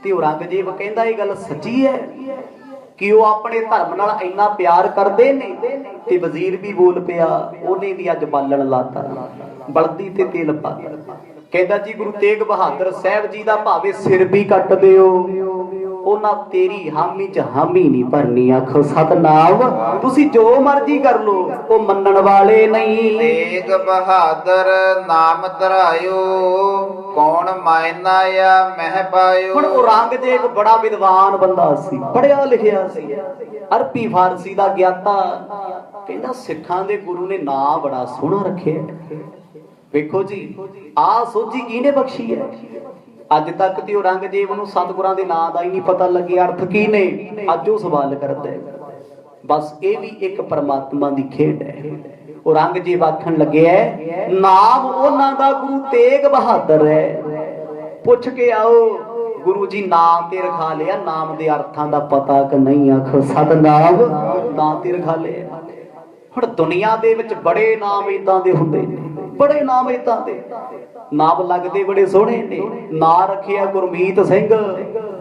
ਤੇ ਔਰੰਗਜ਼ੇਬ ਕਹਿੰਦਾ ਇਹ ਗੱਲ ਸੱਚੀ ਹੈ ਕਿ ਉਹ ਆਪਣੇ ਧਰਮ ਨਾਲ ਇੰਨਾ ਪਿਆਰ ਕਰਦੇ ਨੇ। ਤੇ ਵਜ਼ੀਰ ਵੀ ਬੋਲ ਪਿਆ, ਉਹਨੇ ਵੀ ਅੱਜ ਬਾਲਣ ਲਾਤਾ, ਬਲਦੀ ਤੇ ਤੇਲ ਪਾ। ਕਹਿੰਦਾ ਜੀ ਗੁਰੂ ਤੇਗ ਬਹਾਦਰ ਸਾਹਿਬ ਜੀ ਦਾ ਭਾਵੇਂ ਸਿਰ ਵੀ ਕੱਟ ਦਿਓ, ਉਹਨਾਂ ਤੇਰੀ ਹਾਮੀ 'ਚ ਹਾਮੀ ਨਹੀਂ ਭਰਨੀ। ਆਖੋ ਸਤਨਾਮ, ਤੁਸੀਂ ਜੋ ਮਰਜ਼ੀ ਕਰ ਲੋ, ਉਹ ਮੰਨਣ ਵਾਲੇ ਨਹੀਂ। ਤੇਗ ਬਹਾਦਰ ਨਾਮ ਧਰਾਇਓ, ਕੌਣ ਮਾਇਨਾ ਆ ਮਹਿ ਪਾਇਓ। ਹੁਣ ਔਰੰਗਜ਼ੇਬ ਬੜਾ ਵਿਦਵਾਨ ਬੰਦਾ ਸੀ, ਪੜਿਆ ਲਿਖਿਆ ਸੀ, ਅਰਬੀ ਫਾਰਸੀ ਦਾ ਗਿਆਤਾ। ਕਹਿੰਦਾ ਸਿੱਖਾਂ ਦੇ ਗੁਰੂ ਨੇ ਨਾਂ ਬੜਾ ਸੋਹਣਾ ਰੱਖਿਆ। ਵੇਖੋ ਜੀ ਆਹ ਸੋਝੀ ਕਿਹਨੇ ਬਖਸ਼ੀ ਹੈ? ਅੱਜ ਤੱਕ ਤੇ ਔਰੰਗਜ਼ੇਬ ਨੂੰ ਸਤਿਗੁਰਾਂ ਦੇ ਨਾਂ ਦਾ ਹੀ ਨਹੀਂ ਪਤਾ ਲੱਗਿਆ, ਅਰਥ ਕੀ ਨੇ। ਅੱਜ ਉਹ ਸਵਾਲ ਕਰਦਾ ਹੈ। ਬਸ ਇਹ ਵੀ ਇੱਕ ਪਰਮਾਤਮਾ ਦੀ ਖੇਡ ਹੈ। ਔਰੰਗਜ਼ੇਬ ਆਖਣ ਲੱਗਿਆ ਨਾਮ ਉਹਨਾਂ ਦਾ ਗੁਰੂ ਤੇਗ ਬਹਾਦਰ ਹੈ। ਪੁੱਛ ਕੇ ਆਓ ਗੁਰੂ ਜੀ ਨਾਮ ਤੇ ਰਖਾ ਲਿਆ, ਨਾਮ ਦੇ ਅਰਥਾਂ ਦਾ ਪਤਾ ਕਿ ਨਹੀਂ? ਆਖੋ ਸਤਨਾਮ, ਨਾਂ ਤੇ ਰਖਾ ਲਿਆ। ਹੁਣ ਦੁਨੀਆ ਦੇ ਵਿੱਚ ਬੜੇ ਨਾਮ ਏਦਾਂ ਦੇ ਹੁੰਦੇ ਨੇ, ਬੜੇ ਨਾਮ ਏਦਾਂ ਦੇ, ਨਾਮ ਲੱਗਦੇ ਬੜੇ ਸੋਹਣੇ ਨੇ। ਨਾਂ ਰੱਖਿਆ ਗੁਰਮੀਤ ਸਿੰਘ,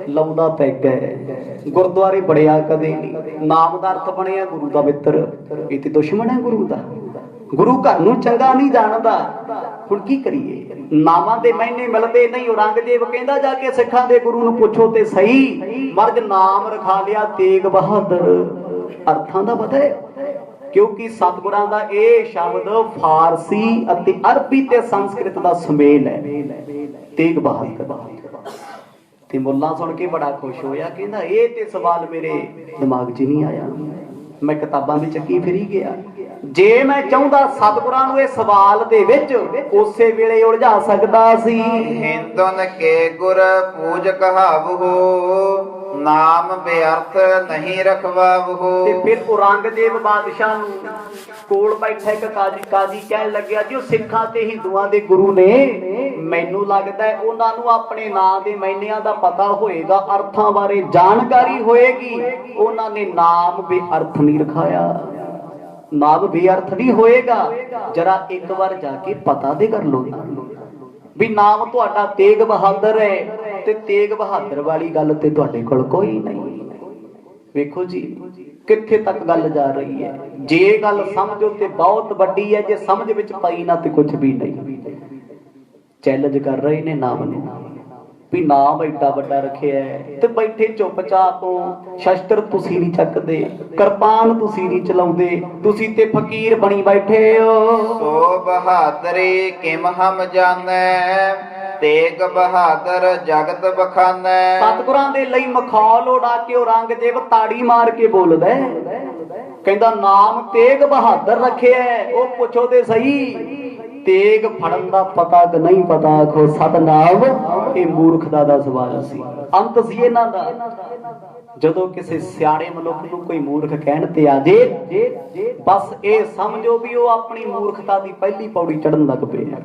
ਲਾਉਂਦਾ ਪੈਗ ਹੈ, ਗੁਰਦੁਆਰੇ ਬੜਿਆ ਕਦੇ ਨਹੀਂ। ਨਾਮ ਦਾ ਅਰਥ ਬਣਿਆ ਗੁਰੂ ਦਾ ਮਿੱਤਰ, ਇਹ ਤੇ ਦੁਸ਼ਮਣ ਹੈ ਗੁਰੂ ਦਾ, ਗੁਰੂ ਘਰ ਨੂੰ ਚੰਗਾ ਨਹੀਂ ਜਾਣਦਾ। ਹੁਣ ਕੀ ਕਰੀਏ? ਨਾਮਾਂ ਦੇ ਮਹੀਨੇ ਮਿਲਦੇ ਨਹੀਂ। ਔਰੰਗਜ਼ੇਬ ਕਹਿੰਦਾ ਜਾ ਕੇ ਸਿੱਖਾਂ ਦੇ ਗੁਰੂ ਨੂੰ ਪੁੱਛੋ ਤੇ ਸਹੀ, ਮਰਦ ਨਾਮ ਰਖਾ ਲਿਆ ਤੇਗ ਬਹਾਦਰ, ਅਰਥਾਂ ਦਾ ਪਤਾ ਹੈ? ਕਿਉਂਕਿ ਸਤਿਗੁਰਾਂ ਦਾ ਇਹ ਸ਼ਬਦ ਫਾਰਸੀ ਅਤੇ ਅਰਬੀ ਤੇ ਸੰਸਕ੍ਰਿਤ ਦਾ ਸੁਮੇਲ ਹੈ, ਤੇਗ ਬਹਾਦਰ। ਤੇ ਮੁੱਲਾ ਸੁਣ ਕੇ ਬੜਾ ਖੁਸ਼ ਹੋਇਆ, ਕਹਿੰਦਾ ਇਹ ਤੇ ਸਵਾਲ ਮੇਰੇ ਦਿਮਾਗ 'ਚ ਨਹੀਂ ਆਇਆ, ਮੈਂ ਕਿਤਾਬਾਂ ਵਿੱਚ ਚੱਕੀ ਫਿਰੀ ਗਿਆ। ਜੇ ਮੈਂ ਚਾਹੁੰਦਾ ਸਤਿਗੁਰਾਂ ਨੂੰ ਇਹ ਸਵਾਲ ਦੇ ਵਿੱਚ ਉਸੇ ਵੇਲੇ ਉਲਝਾ ਸਕਦਾ ਸੀ। ਹਿੰਦੁਨ ਕੇ ਗੁਰ ਪੂਜ ਕਹਾਵਹੋ, ਨਾਮ ਬੇਅਰਥ ਨਹੀਂ ਰਖਵਾਵਹੋ। ਤੇ ਫਿਰ ਔਰੰਗਜ਼ੇਬ ਬਾਦਸ਼ਾਹ ਨੂੰ ਕੋਲ ਬੈਠਾ ਇੱਕ ਕਾਜੀ ਕਹਿਣ ਲੱਗਿਆ, ਜੀ ਉਹ ਸਿੱਖਾਂ ਤੇ ਹਿੰਦੂਆਂ ਦੇ ਗੁਰੂ ਨੇ, ਮੈਨੂੰ ਲੱਗਦਾ ਉਹਨਾਂ ਨੂੰ ਆਪਣੇ ਨਾਂ ਦੇ ਮਾਇਨਿਆਂ ਦਾ ਪਤਾ ਹੋਏਗਾ, ਅਰਥਾਂ ਬਾਰੇ ਜਾਣਕਾਰੀ ਹੋਏਗੀ। ਉਹਨਾਂ ਨੇ ਨਾਮ ਬੇਅਰਥ ਨਹੀਂ ਰਖਾਇਆ, ਨਾਮ ਬੇਅਰਥ ਨਹੀਂ ਹੋਏਗਾ। ਜਰਾ ਇੱਕ ਵਾਰ ਜਾ ਕੇ ਪਤਾ ਤੇ ਕਰ ਲੋ ਵੀ ਨਾਮ ਤੁਹਾਡਾ ਤੇਗ ਬਹਾਦਰ ਹੈ, ਤੇ ਤੇਗ ਬਹਾਦਰ ਵਾਲੀ ਗੱਲ ਤੇ ਤੁਹਾਡੇ ਕੋਲ ਕੋਈ ਨਹੀਂ। ਵੇਖੋ ਜੀ ਕਿੱਥੇ ਤੱਕ ਗੱਲ ਜਾ ਰਹੀ ਹੈ। ਜੇ ਗੱਲ ਸਮਝੋ ਤੇ ਬਹੁਤ ਵੱਡੀ ਹੈ, ਜੇ ਸਮਝ ਵਿੱਚ ਪਈ ਨਾ ਤੇ ਕੁਝ ਵੀ ਨਹੀਂ। ਚੈਲੰਜ ਕਰ ਰਹੇ ਨੇ ਨਾਮ ਨੂੰ ਵੀ ਨਾਮ ਐਡਾ ਵੱਡਾ ਰੱਖਿਆ ਤੇ ਬੈਠੇ ਚੁੱਪਚਾਪ, ਸ਼ਸਤਰ ਤੁਸੀਂ ਨਹੀਂ ਚੱਕਦੇ, ਕਿਰਪਾਨ ਤੁਸੀਂ ਨਹੀਂ ਚਲਾਉਂਦੇ, ਤੁਸੀਂ ਤੇ ਫਕੀਰ ਬਣੀ ਬੈਠੇ ਹੋ। ਸੋ ਬਹਾਦਰੀ ਕਿਮ ਹਮ ਜਾਣੈ, ਤੇਗ ਬਹਾਦਰ ਜਗਤ ਬਖਾਨੈ। ਸਤਿਗੁਰਾਂ ਦੇ ਲਈ ਮਖੌਲ ਉਡਾ ਕੇ ਔਰੰਗਜ਼ੇਬ ਤਾੜੀ ਮਾਰ ਕੇ ਬੋਲਦਾ, ਕਹਿੰਦਾ ਨਾਮ ਤੇਗ ਬਹਾਦਰ ਰੱਖਿਆ। ਉਹ ਪੁੱਛੋ ਤੇ ਸਹੀ, ਤੇਗ ਫੜਨ ਦਾ ਪਤਾ ਕਿ ਨਹੀਂ ਪਤਾ? ਆਖੋ ਸਤਨਾਮ। ਇਹ ਮੂਰਖਤਾ ਦਾ ਸਵਾਲ ਸੀ, ਅੰਤ ਸੀ ਇਹਨਾਂ ਦਾ। ਜਦੋਂ ਕਿਸੇ ਸਿਆਣੇ ਮਨੁੱਖ ਨੂੰ ਕੋਈ ਮੂਰਖ ਕਹਿਣ ਤੇ ਆ ਜੇ, ਬਸ ਇਹ ਸਮਝੋ ਵੀ ਉਹ ਆਪਣੀ ਮੂਰਖਤਾ ਦੀ ਪਹਿਲੀ ਪੌੜੀ ਚੜ੍ਹਨ ਲੱਗ ਪਿਆ।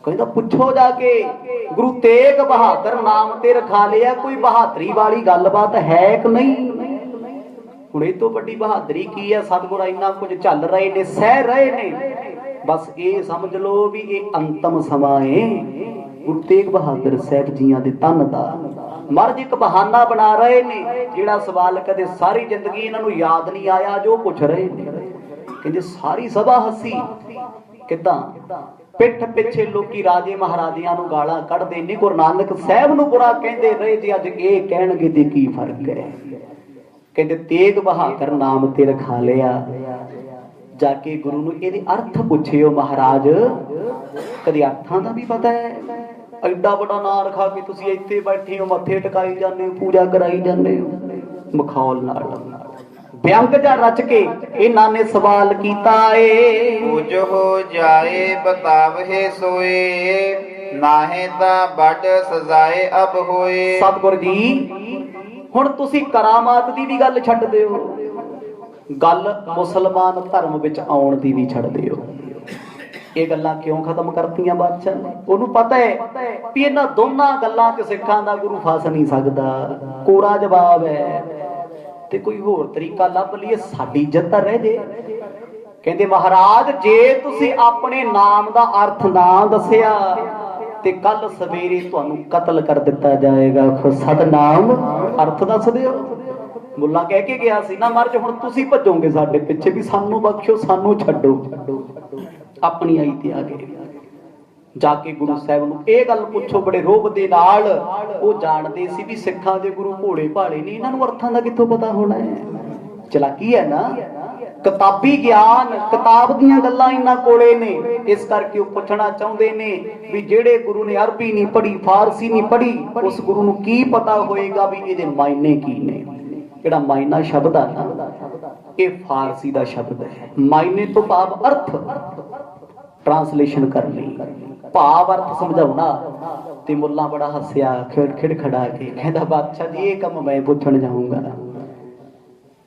ਕਹਿੰਦਾ ਪੁੱਛੋ ਜਾ ਕੇ, ਗੁਰੂ ਤੇਗ ਬਹਾਦਰ ਨਾਮ ਤੇ ਰਖਾ ਲਿਆ, ਕੋਈ ਬਹਾਦਰੀ ਵਾਲੀ ਗੱਲਬਾਤ ਹੈ ਕਿ ਨਹੀਂ? ਹੁਣ ਇਹ ਤੋਂ ਵੱਡੀ ਬਹਾਦਰੀ ਕੀ ਹੈ? ਸਤਿਗੁਰ ਇੰਨਾ ਕੁਝ ਝੱਲ ਰਹੇ ਨੇ, ਸਹਿ ਰਹੇ ਨੇ। ਬਸ ਇਹ ਸਮਝ ਲਓ ਵੀ ਇਹ ਅੰਤਮ ਸਮਾਂ ਹੈ ਗੁਰੂ ਤੇਗ ਬਹਾਦਰ ਸਾਹਿਬ ਜੀਆਂ ਦੇ ਤਨ ਦਾ। ਮਰਜ ਇੱਕ ਬਹਾਨਾ ਬਣਾ ਰਹੇ ਨੇ, ਜਿਹੜਾ ਸਵਾਲ ਕਦੇ ਸਾਰੀ ਜ਼ਿੰਦਗੀ ਇਹਨਾਂ ਨੂੰ ਯਾਦ ਨਹੀਂ ਆਇਆ, ਜੋ ਪੁੱਛ ਰਹੇ ਨੇ। ਕਹਿੰਦੇ ਸਾਰੀ ਸਭਾ ਹੱਸੀ। ਕਿੱਦਾਂ? ਪਿੱਠ ਪਿੱਛੇ ਲੋਕੀ ਰਾਜੇ ਮਹਾਰਾਜਿਆਂ ਨੂੰ ਗਾਲਾਂ ਕੱਢਦੇ ਨੇ, ਗੁਰੂ ਨਾਨਕ ਸਾਹਿਬ ਨੂੰ ਬੁਰਾ ਕਹਿੰਦੇ ਰਹੇ, ਜੇ ਅੱਜ ਇਹ ਕਹਿਣਗੇ ਤੇ ਕੀ ਫਰਕ ਹੈ? ਕਹਿੰਦੇ ਤੇਗ ਬਹਾਦਰ ਨਾਮ ਤੇ ਰਖਾ ਲਿਆ। ਜਾ ਕੇ ਗੁਰੂ ਨੂੰ ਇਹਦੇ ਅਰਥ ਪੁੱਛਿਓ ਮਹਾਰਾਜ, ਕਦੇ ਅਰਥਾਂ ਦਾ ਵੀ ਪਤਾ ਹੈ? ਐਡਾ ਵੱਡਾ ਨਾਂ ਰਖਾ ਕੇ ਤੁਸੀਂ ਇੱਥੇ ਬੈਠੇ ਹੋ, ਮੱਥੇ ਟਿਕਾਈ ਜਾਂਦੇ ਹੋ, ਪੂਜਾ ਕਰਾਈ ਜਾਂਦੇ ਹੋ। ਮਖੌਲ ਨਾਲ ਵਿਅੰਗ ਜਾਂ ਰਚ ਕੇ ਇਹਨਾਂ ਨੇ ਸਵਾਲ ਕੀਤਾ ਏ। ਕੁਝ ਹੋ ਜਾਏ ਬਤਾਵਹਿ ਸੋਏ, ਨਾਹੀਂ ਤਾਂ ਵੱਡ ਸਜ਼ਾਏ ਅਬ ਹੋਏ। ਸਤਿਗੁਰ ਜੀ ਹੁਣ ਤੁਸੀਂ ਕਰਾਮਾਤ ਦੀ ਵੀ ਗੱਲ ਛੱਡ ਦਿਓ, ਗੱਲ ਮੁਸਲਮਾਨ ਧਰਮ ਵਿੱਚ ਆਉਣ ਦੀ ਵੀ ਛੱਡ ਦਿਓ। ਇਹ ਗੱਲਾਂ ਕਿਉਂ ਖਤਮ ਕਰਤੀਆਂ ਬਾਦਸ਼ਾਹ ਨੇ? ਉਹਨੂੰ ਪਤਾ ਹੈ ਵੀ ਇਹਨਾਂ ਦੋਨਾਂ ਗੱਲਾਂ 'ਚ ਸਿੱਖਾਂ ਦਾ ਗੁਰੂ ਫਸ ਨਹੀਂ ਸਕਦਾ। ਕੋਰਾ ਜਵਾਬ ਹੈ। ਤੇ ਕੋਈ ਹੋਰ ਤਰੀਕਾ ਲੱਭ ਲਈਏ, ਸਾਡੀ ਇੱਜ਼ਤ ਤਾਂ ਰਹਿ ਜੇ। ਕਹਿੰਦੇ ਮਹਾਰਾਜ ਜੇ ਤੁਸੀਂ ਆਪਣੇ ਨਾਮ ਦਾ ਅਰਥ ਨਾ ਦੱਸਿਆ ਤੇ ਕੱਲ ਸਵੇਰੇ ਤੁਹਾਨੂੰ ਕਤਲ ਕਰ ਦਿੱਤਾ ਜਾਏਗਾ। ਸਤਨਾਮ ਅਰਥ ਦੱਸ ਦਿਓ। ਮੁੱਲਾ ਕਹਿ ਕੇ ਗਿਆ ਸੀ ਨਾ ਮਰਜ, ਹੁਣ ਤੁਸੀਂ ਭੱਜੋਗੇ ਸਾਡੇ ਪਿੱਛੇ ਵੀ ਸਾਨੂੰ ਬਖਸ਼ੋ, ਸਾਨੂੰ ਛੱਡੋ। ਆਪਣੀ ਆਈ ਤੇ ਆ ਗਏ। ਜਾ ਕੇ ਗੁਰੂ ਸਾਹਿਬ ਨੂੰ ਇਹ ਗੱਲ ਪੁੱਛੋ ਬੜੇ ਰੋਬ ਦੇ ਨਾਲ। ਉਹ ਜਾਣਦੇ ਸੀ ਵੀ ਸਿੱਖਾਂ ਦੇ ਗੁਰੂ ਭੋਲੇ ਭਾਲੇ ਨਹੀਂ, ਇਹਨਾਂ ਨੂੰ ਅਰਥਾਂ ਦਾ ਕਿੱਥੋਂ ਪਤਾ ਹੋਣਾ ਹੈ? ਚਲਾਕੀ ਹੈ ਨਾ, ਕਿਤਾਬੀ ਗਿਆਨ, ਕਿਤਾਬ ਦੀਆਂ ਗੱਲਾਂ ਇਹਨਾਂ ਕੋਲੇ ਨੇ। ਇਸ ਕਰਕੇ ਉਹ ਪੁੱਛਣਾ ਚਾਹੁੰਦੇ ਨੇ ਵੀ ਜਿਹੜੇ ਗੁਰੂ ਨੇ ਅਰਬੀ ਨਹੀਂ ਪੜ੍ਹੀ, ਫਾਰਸੀ ਨਹੀਂ ਪੜ੍ਹੀ, ਉਸ ਗੁਰੂ ਨੂੰ ਕੀ ਪਤਾ ਹੋਏਗਾ ਵੀ ਇਹਦੇ ਮਾਇਨੇ ਕੀ ਨੇ? ਜਿਹੜਾ ਮਾਇਨਾ ਸ਼ਬਦ ਆ ਨਾ, ਇਹ ਫਾਰਸੀ ਦਾ ਸ਼ਬਦ ਹੈ। ਮਾਇਨੇ ਤੋਂ ਭਾਵ ਅਰਥ, ਟ੍ਰਾਂਸਲੇਸ਼ਨ ਕਰਨੀ, ਭਾਵ ਅਰਥ ਸਮਝਾਉਣਾ। ਤੇ ਮੁੱਲਾ ਬੜਾ ਹੱਸਿਆ ਖਿੜ ਖੜਾ ਕੇ, ਕਹਿੰਦਾ ਬਾਦਸ਼ਾਹ ਜੀ ਇਹ ਕੰਮ ਮੈਂ ਪੁੱਛਣ ਜਾਊਂਗਾ।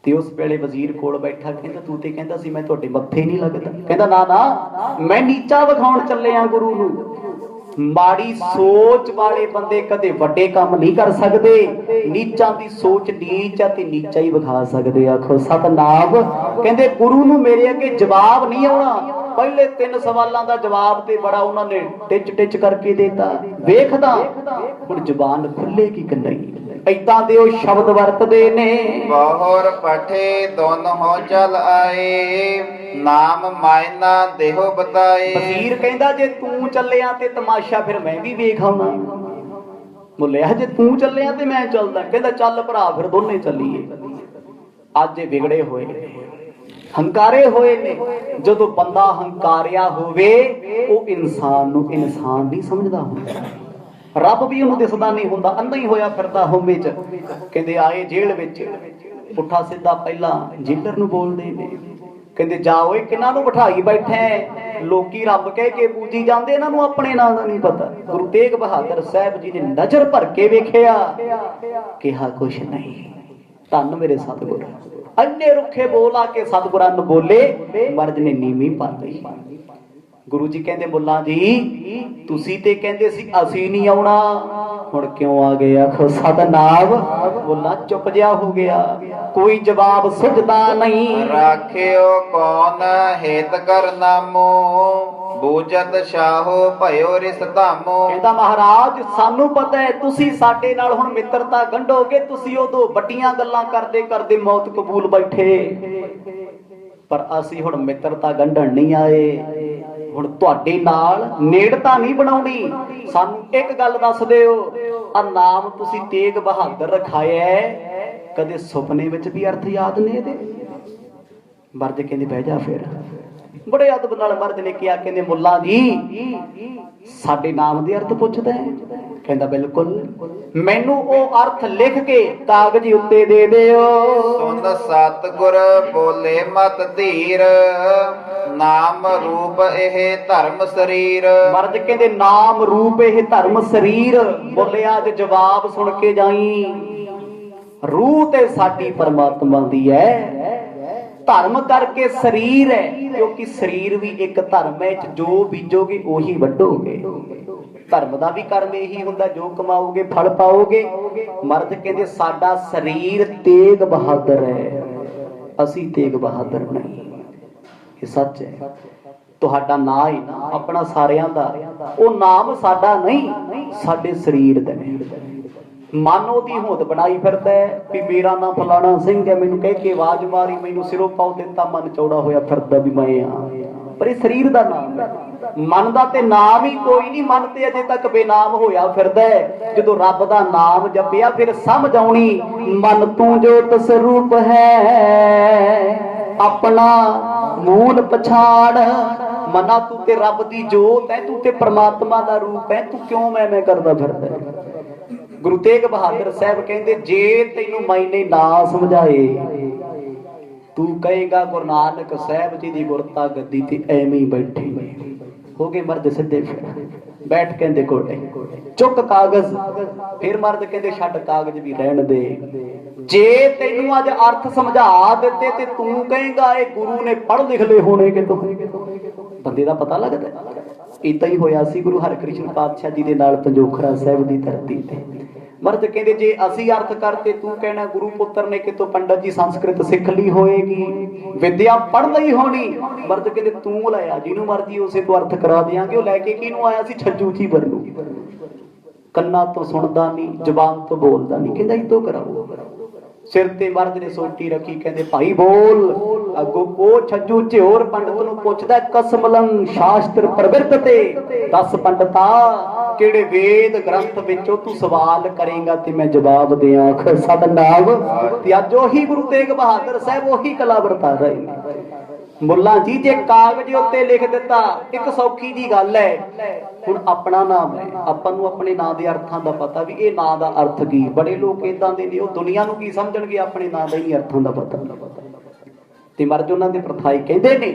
ਤੇ ਉਸ ਵੇਲੇ ਵਜ਼ੀਰ ਕੋਲ ਬੈਠਾ, ਕਹਿੰਦਾ ਤੂੰ ਤੇ ਕਹਿੰਦਾ ਸੀ ਮੈਂ ਤੁਹਾਡੇ ਮੱਥੇ ਨਹੀਂ ਲੱਗਦਾ। ਕਹਿੰਦਾ ਨਾ ਨਾ, ਮੈਂ ਨੀਚਾ ਵਿਖਾਉਣ ਚੱਲਿਆ ਗੁਰੂ ਨੂੰ। ਮਾੜੀ ਸੋਚ ਵਾਲੇ ਬੰਦੇ ਕਦੇ ਵੱਡੇ ਕੰਮ ਨਹੀਂ ਕਰ ਸਕਦੇ। ਨੀਚਾਂ ਦੀ ਸੋਚ ਨੀਚ ਆ ਤੇ ਨੀਚਾ ਹੀ ਵਿਖਾ ਸਕਦੇ। ਆਖੋ ਸਤਨਾਮ। ਕਹਿੰਦੇ ਗੁਰੂ ਨੂੰ ਮੇਰੇ ਅੱਗੇ ਜਵਾਬ ਨਹੀਂ ਆਉਣਾ। ਪਹਿਲੇ 3 ਸਵਾਲਾਂ ਦਾ ਜਵਾਬ ਤੇ ਬੜਾ ਉਹਨਾਂ ਨੇ ਟਿਚ ਟਿਚ ਕਰਕੇ ਦੇਤਾ। ਵੇਖਦਾ ਹੁਣ ਜ਼ੁਬਾਨ ਖੁੱਲੇਗੀ ਕਿ ਨਹੀਂ। ਏਦਾਂ ਦੇ ਉਹ ਸ਼ਬਦ ਵਰਤਦੇ ਨੇ। ਬਹੁਰ ਪਠੇ ਦੋਨੋਂ ਚਲ ਆਏ, ਨਾਮ ਮਾਇਨਾ ਦੇਹੋ ਬਤਾਏ। ਵਜ਼ੀਰ ਕਹਿੰਦਾ ਜੇ ਤੂੰ ਚੱਲਿਆ ਤੇ ਤਮਾਸ਼ਾ ਫਿਰ ਮੈਂ ਵੀ ਵੇਖ ਆਉਣਾ। ਬੋਲਿਆ ਜੇ ਤੂੰ ਚੱਲਿਆ ਤੇ ਮੈਂ ਚੱਲਦਾ। ਕਹਿੰਦਾ ਚੱਲ ਭਰਾ ਫਿਰ ਦੋਨੇ ਚੱਲੀਏ। ਅੱਜ ਇਹ ਵਿਗੜੇ ਹੋਏ, ਹੰਕਾਰੇ ਹੋਏ ਨੇ। ਜਦੋਂ ਬੰਦਾ ਹੰਕਾਰਿਆ ਹੋਵੇ ਉਹ ਇਨਸਾਨ ਨੂੰ ਇਨਸਾਨ ਨਹੀਂ ਸਮਝਦਾ ਹੁੰਦਾ। ਰੱਬ ਵੀ ਉਹਨੂੰ ਦਿਸਦਾ ਨਹੀਂ ਹੁੰਦਾ, ਅੰਧਾ ਹੀ ਹੋਇਆ ਫਿਰਦਾ ਹੋਮੇ ਚ। ਕਹਿੰਦੇ ਆਏ ਜੇਲ੍ਹ ਵਿੱਚ, ਪੁੱਠਾ ਸਿੱਧਾ ਪਹਿਲਾਂ ਜੇਲਰ ਨੂੰ ਬੋਲਦੇ ਨੇ। ਕਹਿੰਦੇ ਜਾ ਓਏ ਕਿਹਨਾਂ ਨੂੰ ਬਿਠਾਈ ਬੈਠੇ? ਲੋਕੀ ਰੱਬ ਕਹਿ ਕੇ ਪੂਜੀ ਜਾਂਦੇ, ਇਹਨਾਂ ਨੂੰ ਆਪਣੇ ਨਾਂ ਦਾ ਨਹੀਂ ਪਤਾ। ਗੁਰੂ ਤੇਗ ਬਹਾਦਰ ਸਾਹਿਬ ਜੀ ਨੇ ਨਜ਼ਰ ਭਰ ਕੇ ਵੇਖਿਆ, ਕਿਹਾ ਕੁਛ ਨਹੀਂ। ਧੰਨ ਮੇਰੇ ਸਤਿਗੁਰ। ਅੰਨੇ ਰੁੱਖੇ ਬੋਲ ਆ ਕੇ ਸਤਿਗੁਰਾਂ ਨੂੰ ਬੋਲੇ, ਮਰਦ ਨੇ ਨੀਵੀਂ ਪਾ ਲਈ। ਗੁਰੂ ਜੀ ਕਹਿੰਦੇ ਮੁੱਲਾ ਜੀ ਤੁਸੀਂ ਤੇ ਕਹਿੰਦੇ ਸੀ ਅਸੀਂ ਨਹੀਂ ਆਉਣਾ, ਹੁਣ ਕਿਉਂ ਆ ਗਏ? ਆਖੋ ਸਤਨਾਮ। ਮੁੱਲਾ ਚੁੱਪ ਜਿਹਾ ਹੋ ਗਿਆ, ਕੋਈ ਜਵਾਬ ਸੁਝਦਾ ਨਹੀਂ। ਰਾਖਿਓ ਕੌਣ ਹੇਤ ਕਰ ਨਾਮੋ, ਬੂਝਤ ਸ਼ਾਹੋ ਭਇਓ ਰਿਸ ਧਾਮੋ। ਕਹਿੰਦਾ ਮਹਾਰਾਜ ਸਾਨੂੰ ਪਤਾ ਹੈ ਤੁਸੀਂ ਸਾਡੇ ਨਾਲ ਹੁਣ ਮਿੱਤਰਤਾ ਗੰਢੋਗੇ। ਤੁਸੀਂ ਉਦੋਂ ਵੱਡੀਆਂ ਗੱਲਾਂ ਕਰਦੇ ਕਰਦੇ ਮੌਤ ਕਬੂਲ ਬੈਠੇ, ਪਰ ਅਸੀਂ ਹੁਣ ਮਿੱਤਰਤਾ ਗੰਢਣ ਨਹੀਂ ਆਏ। ਹੁਣ ਤੁਹਾਡੇ ਨਾਲ ਨੇੜਤਾ ਨਹੀਂ ਬਣਾਉਣੀ। ਸਾਨੂੰ ਇੱਕ ਗੱਲ ਦੱਸ ਦਿਓ, ਆ ਨਾਮ ਤੁਸੀਂ ਤੇਗ ਬਹਾਦਰ ਰਖਾਇਆ, ਕਦੇ ਸੁਪਨੇ ਵਿੱਚ ਵੀ ਅਰਥ ਯਾਦ ਨੇ ਇਹਦੇ? ਮਰਦ ਕਹਿੰਦੇ ਬਹਿ ਜਾ ਫਿਰ। बड़े अदब नाल मर्द ने किया, कहंदे मुल्ला जी साडे नाम दे अर्थ पुछदा है? कहंदा बिल्कुल, मैनू ओ अर्थ लिख के कागज उत्ते दे दिओ। सुन सतगुर बोले मत धीर, नाम रूप एह धर्म शरीर। मर्द कहंदे नाम रूप एह धर्म शरीर। बोले आज जवाब सुन के जाई, रूह ते साडी परमात्मा दी है, धर्म करके शरीर है, क्योंकि शरीर भी एक धर्म है, जो बीजोगे ओही वड्डोगे। धर्म दा भी कर्म यही हुंदा, जो कमाओगे फल पाओगे। मर्द कहंदे साडा शरीर तेग बहादुर है, असी तेग बहादुर नहीं। ये सच है। तुहाडा ना ही ना अपना सारियां दा, ओ नाम साडा नहीं, साडे शरीर दा है। मन ओदी होंद बनाई फिरदा है भी मेरा नाम फलाना सिंह है, मैनू कह के आवाज मारी, मैनू सिरों पाउ दिता, मन चौड़ा होया फिरदा भी मैं हां, पर ये शरीर दा नाम है। मन दा ते नाम ही कोई नहीं, मन ते अजे तक बेनाम होया फिरदा है। जदों रब दा नाम जपिया फिर समझ आउणी, मन तू जोत स्वरूप है, अपना मूल पछाड़। मना तू ते रब दी जोत है, तू ते परमात्मा दा रूप है, तू क्यों मैं करदा फिरदा है? गुरु तेग बहादुर साहब कहते जे तेनू मैंने ना समझाए, तू कहेगा गुरु नानक साहब जी दी गुरता गद्दी ते एवें ही बैठे हो गए। मर्द सीधे फिर बैठ कहंदे कोटे चुक कागज, फिर मर्द कहंदे छड्ड कागज भी रहन दे। जे तेनू अज अर्थ समझा दिते ते तू कहेगा ए गुरु ने पढ़ लिख ले होने के, तो बंदे दा पता लगदा। इदां ही होया सी गुरु हरकृष्ण पातशाह जी दे नाल पंजोखरा साहब दी धरती ते। मर्द कहंदे जे असी अर्थ करते, तू कहना गुरु पुत्र ने कितों पंडित जी संस्कृत सिख ली होएगी, विद्या पढ़ लई होनी। मर्द कहंदे तू लाया जिन्हों मर्जी उसे तो अर्थ करा देंगे। लैके किनू आया सी? छज्जू जी बन्नू, कन्ना तो सुनदा नहीं, जबान तो बोलदा नहीं, कहंदा इतों कराओ। सिर ते मर्द ने सोटी रखी, कहंदे भाई बोल। अगों ओ छज्जू झिओर पंडित नूं पुछदा कसमलं शास्त्र प्रवृत्त ते, दस पंडिता किहड़े वेद ग्रंथ विचों तू सवाल करेगा ते मैं जवाब देआं। सतनाम। ते अज ओही गुरु तेग बहादुर साहब ओही कला वरता रहे ने। मुल्ला जी जे कागज उत्ते लिख दिता, एक सौखी जी गल है। हुण अपना नाम है, आपां नूं अपने नाम दे अर्थां दा पता भी ये नाम दा अर्थ की। बड़े लोग इदां दे ने, ओह दुनिया नूं की समझणगे, अपने नाम दा ही अर्थां दा पता। ते मर्ज उन्हां दे प्रथाई कहंदे ने,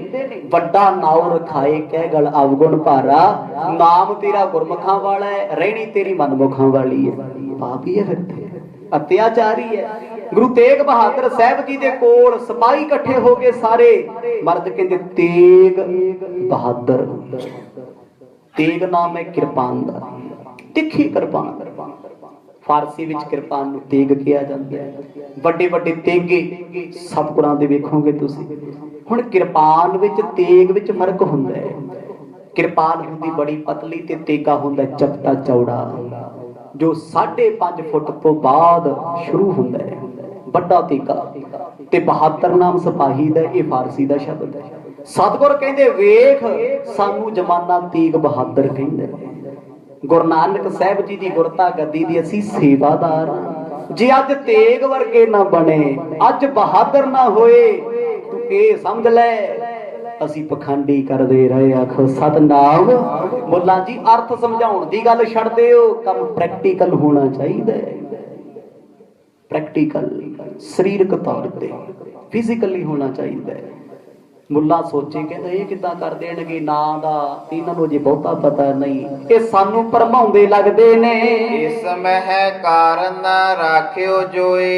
वड्डा नाव रखाए कह गल अवगुण भारा, नाम तेरा गुरमुखां वाला है, रहनी तेरी मनमुखां वाली है। पापी है फिर अत्याचारी है। गुरु तेग बहादुर साहब जी दे कोल सिपाही इकट्ठे हो गए सारे। मर्द कहंदे तेग बहादुर, तेग नाम है किरपान दा, तिखी किरपान। फारसी विच किरपान नूं तेग किया जांदा है। वड्डे वड्डे तेगे सतगुरां दे वेखोगे तुसीं। हुण किरपान विच तेग विच फर्क हुंदा है। किरपान हुंदी बड़ी पतली ते तेगा हुंदा चपटा चौड़ा, जो 5.5 फुट तो बाद शुरू हुंदा है। बड़ा तेगा ते बहादुर नाम सिपाही दा, ये फारसी दा शब्द है। सतगुर कहंदे वेख सानू जमाना तेग बहादुर कहंदा है। गुरु नानक साहब जी दी गुरता गद्दी दी असी सेवादार। जे अज तेग वर्गे ना बने, अज बहादुर ना होए, तू ये समझ ले असी पखंडी करदे रहे। आखो सतनाम। मुल्ला जी अर्थ समझाउण दी गल छड्ड दिओ, काम प्रैक्टिकल होना चाहिए। प्रैक्टिकल शरीरक तौर पे फिजिकली होना चाहिए। मुल्ला सोचे कहंदा ये किदां कर देणगे ना दा, इन्हां नूं जे बहुता पता नहीं, ये सानू भरमाउंदे लगदे ने। इस मह कारण राखियो जोए,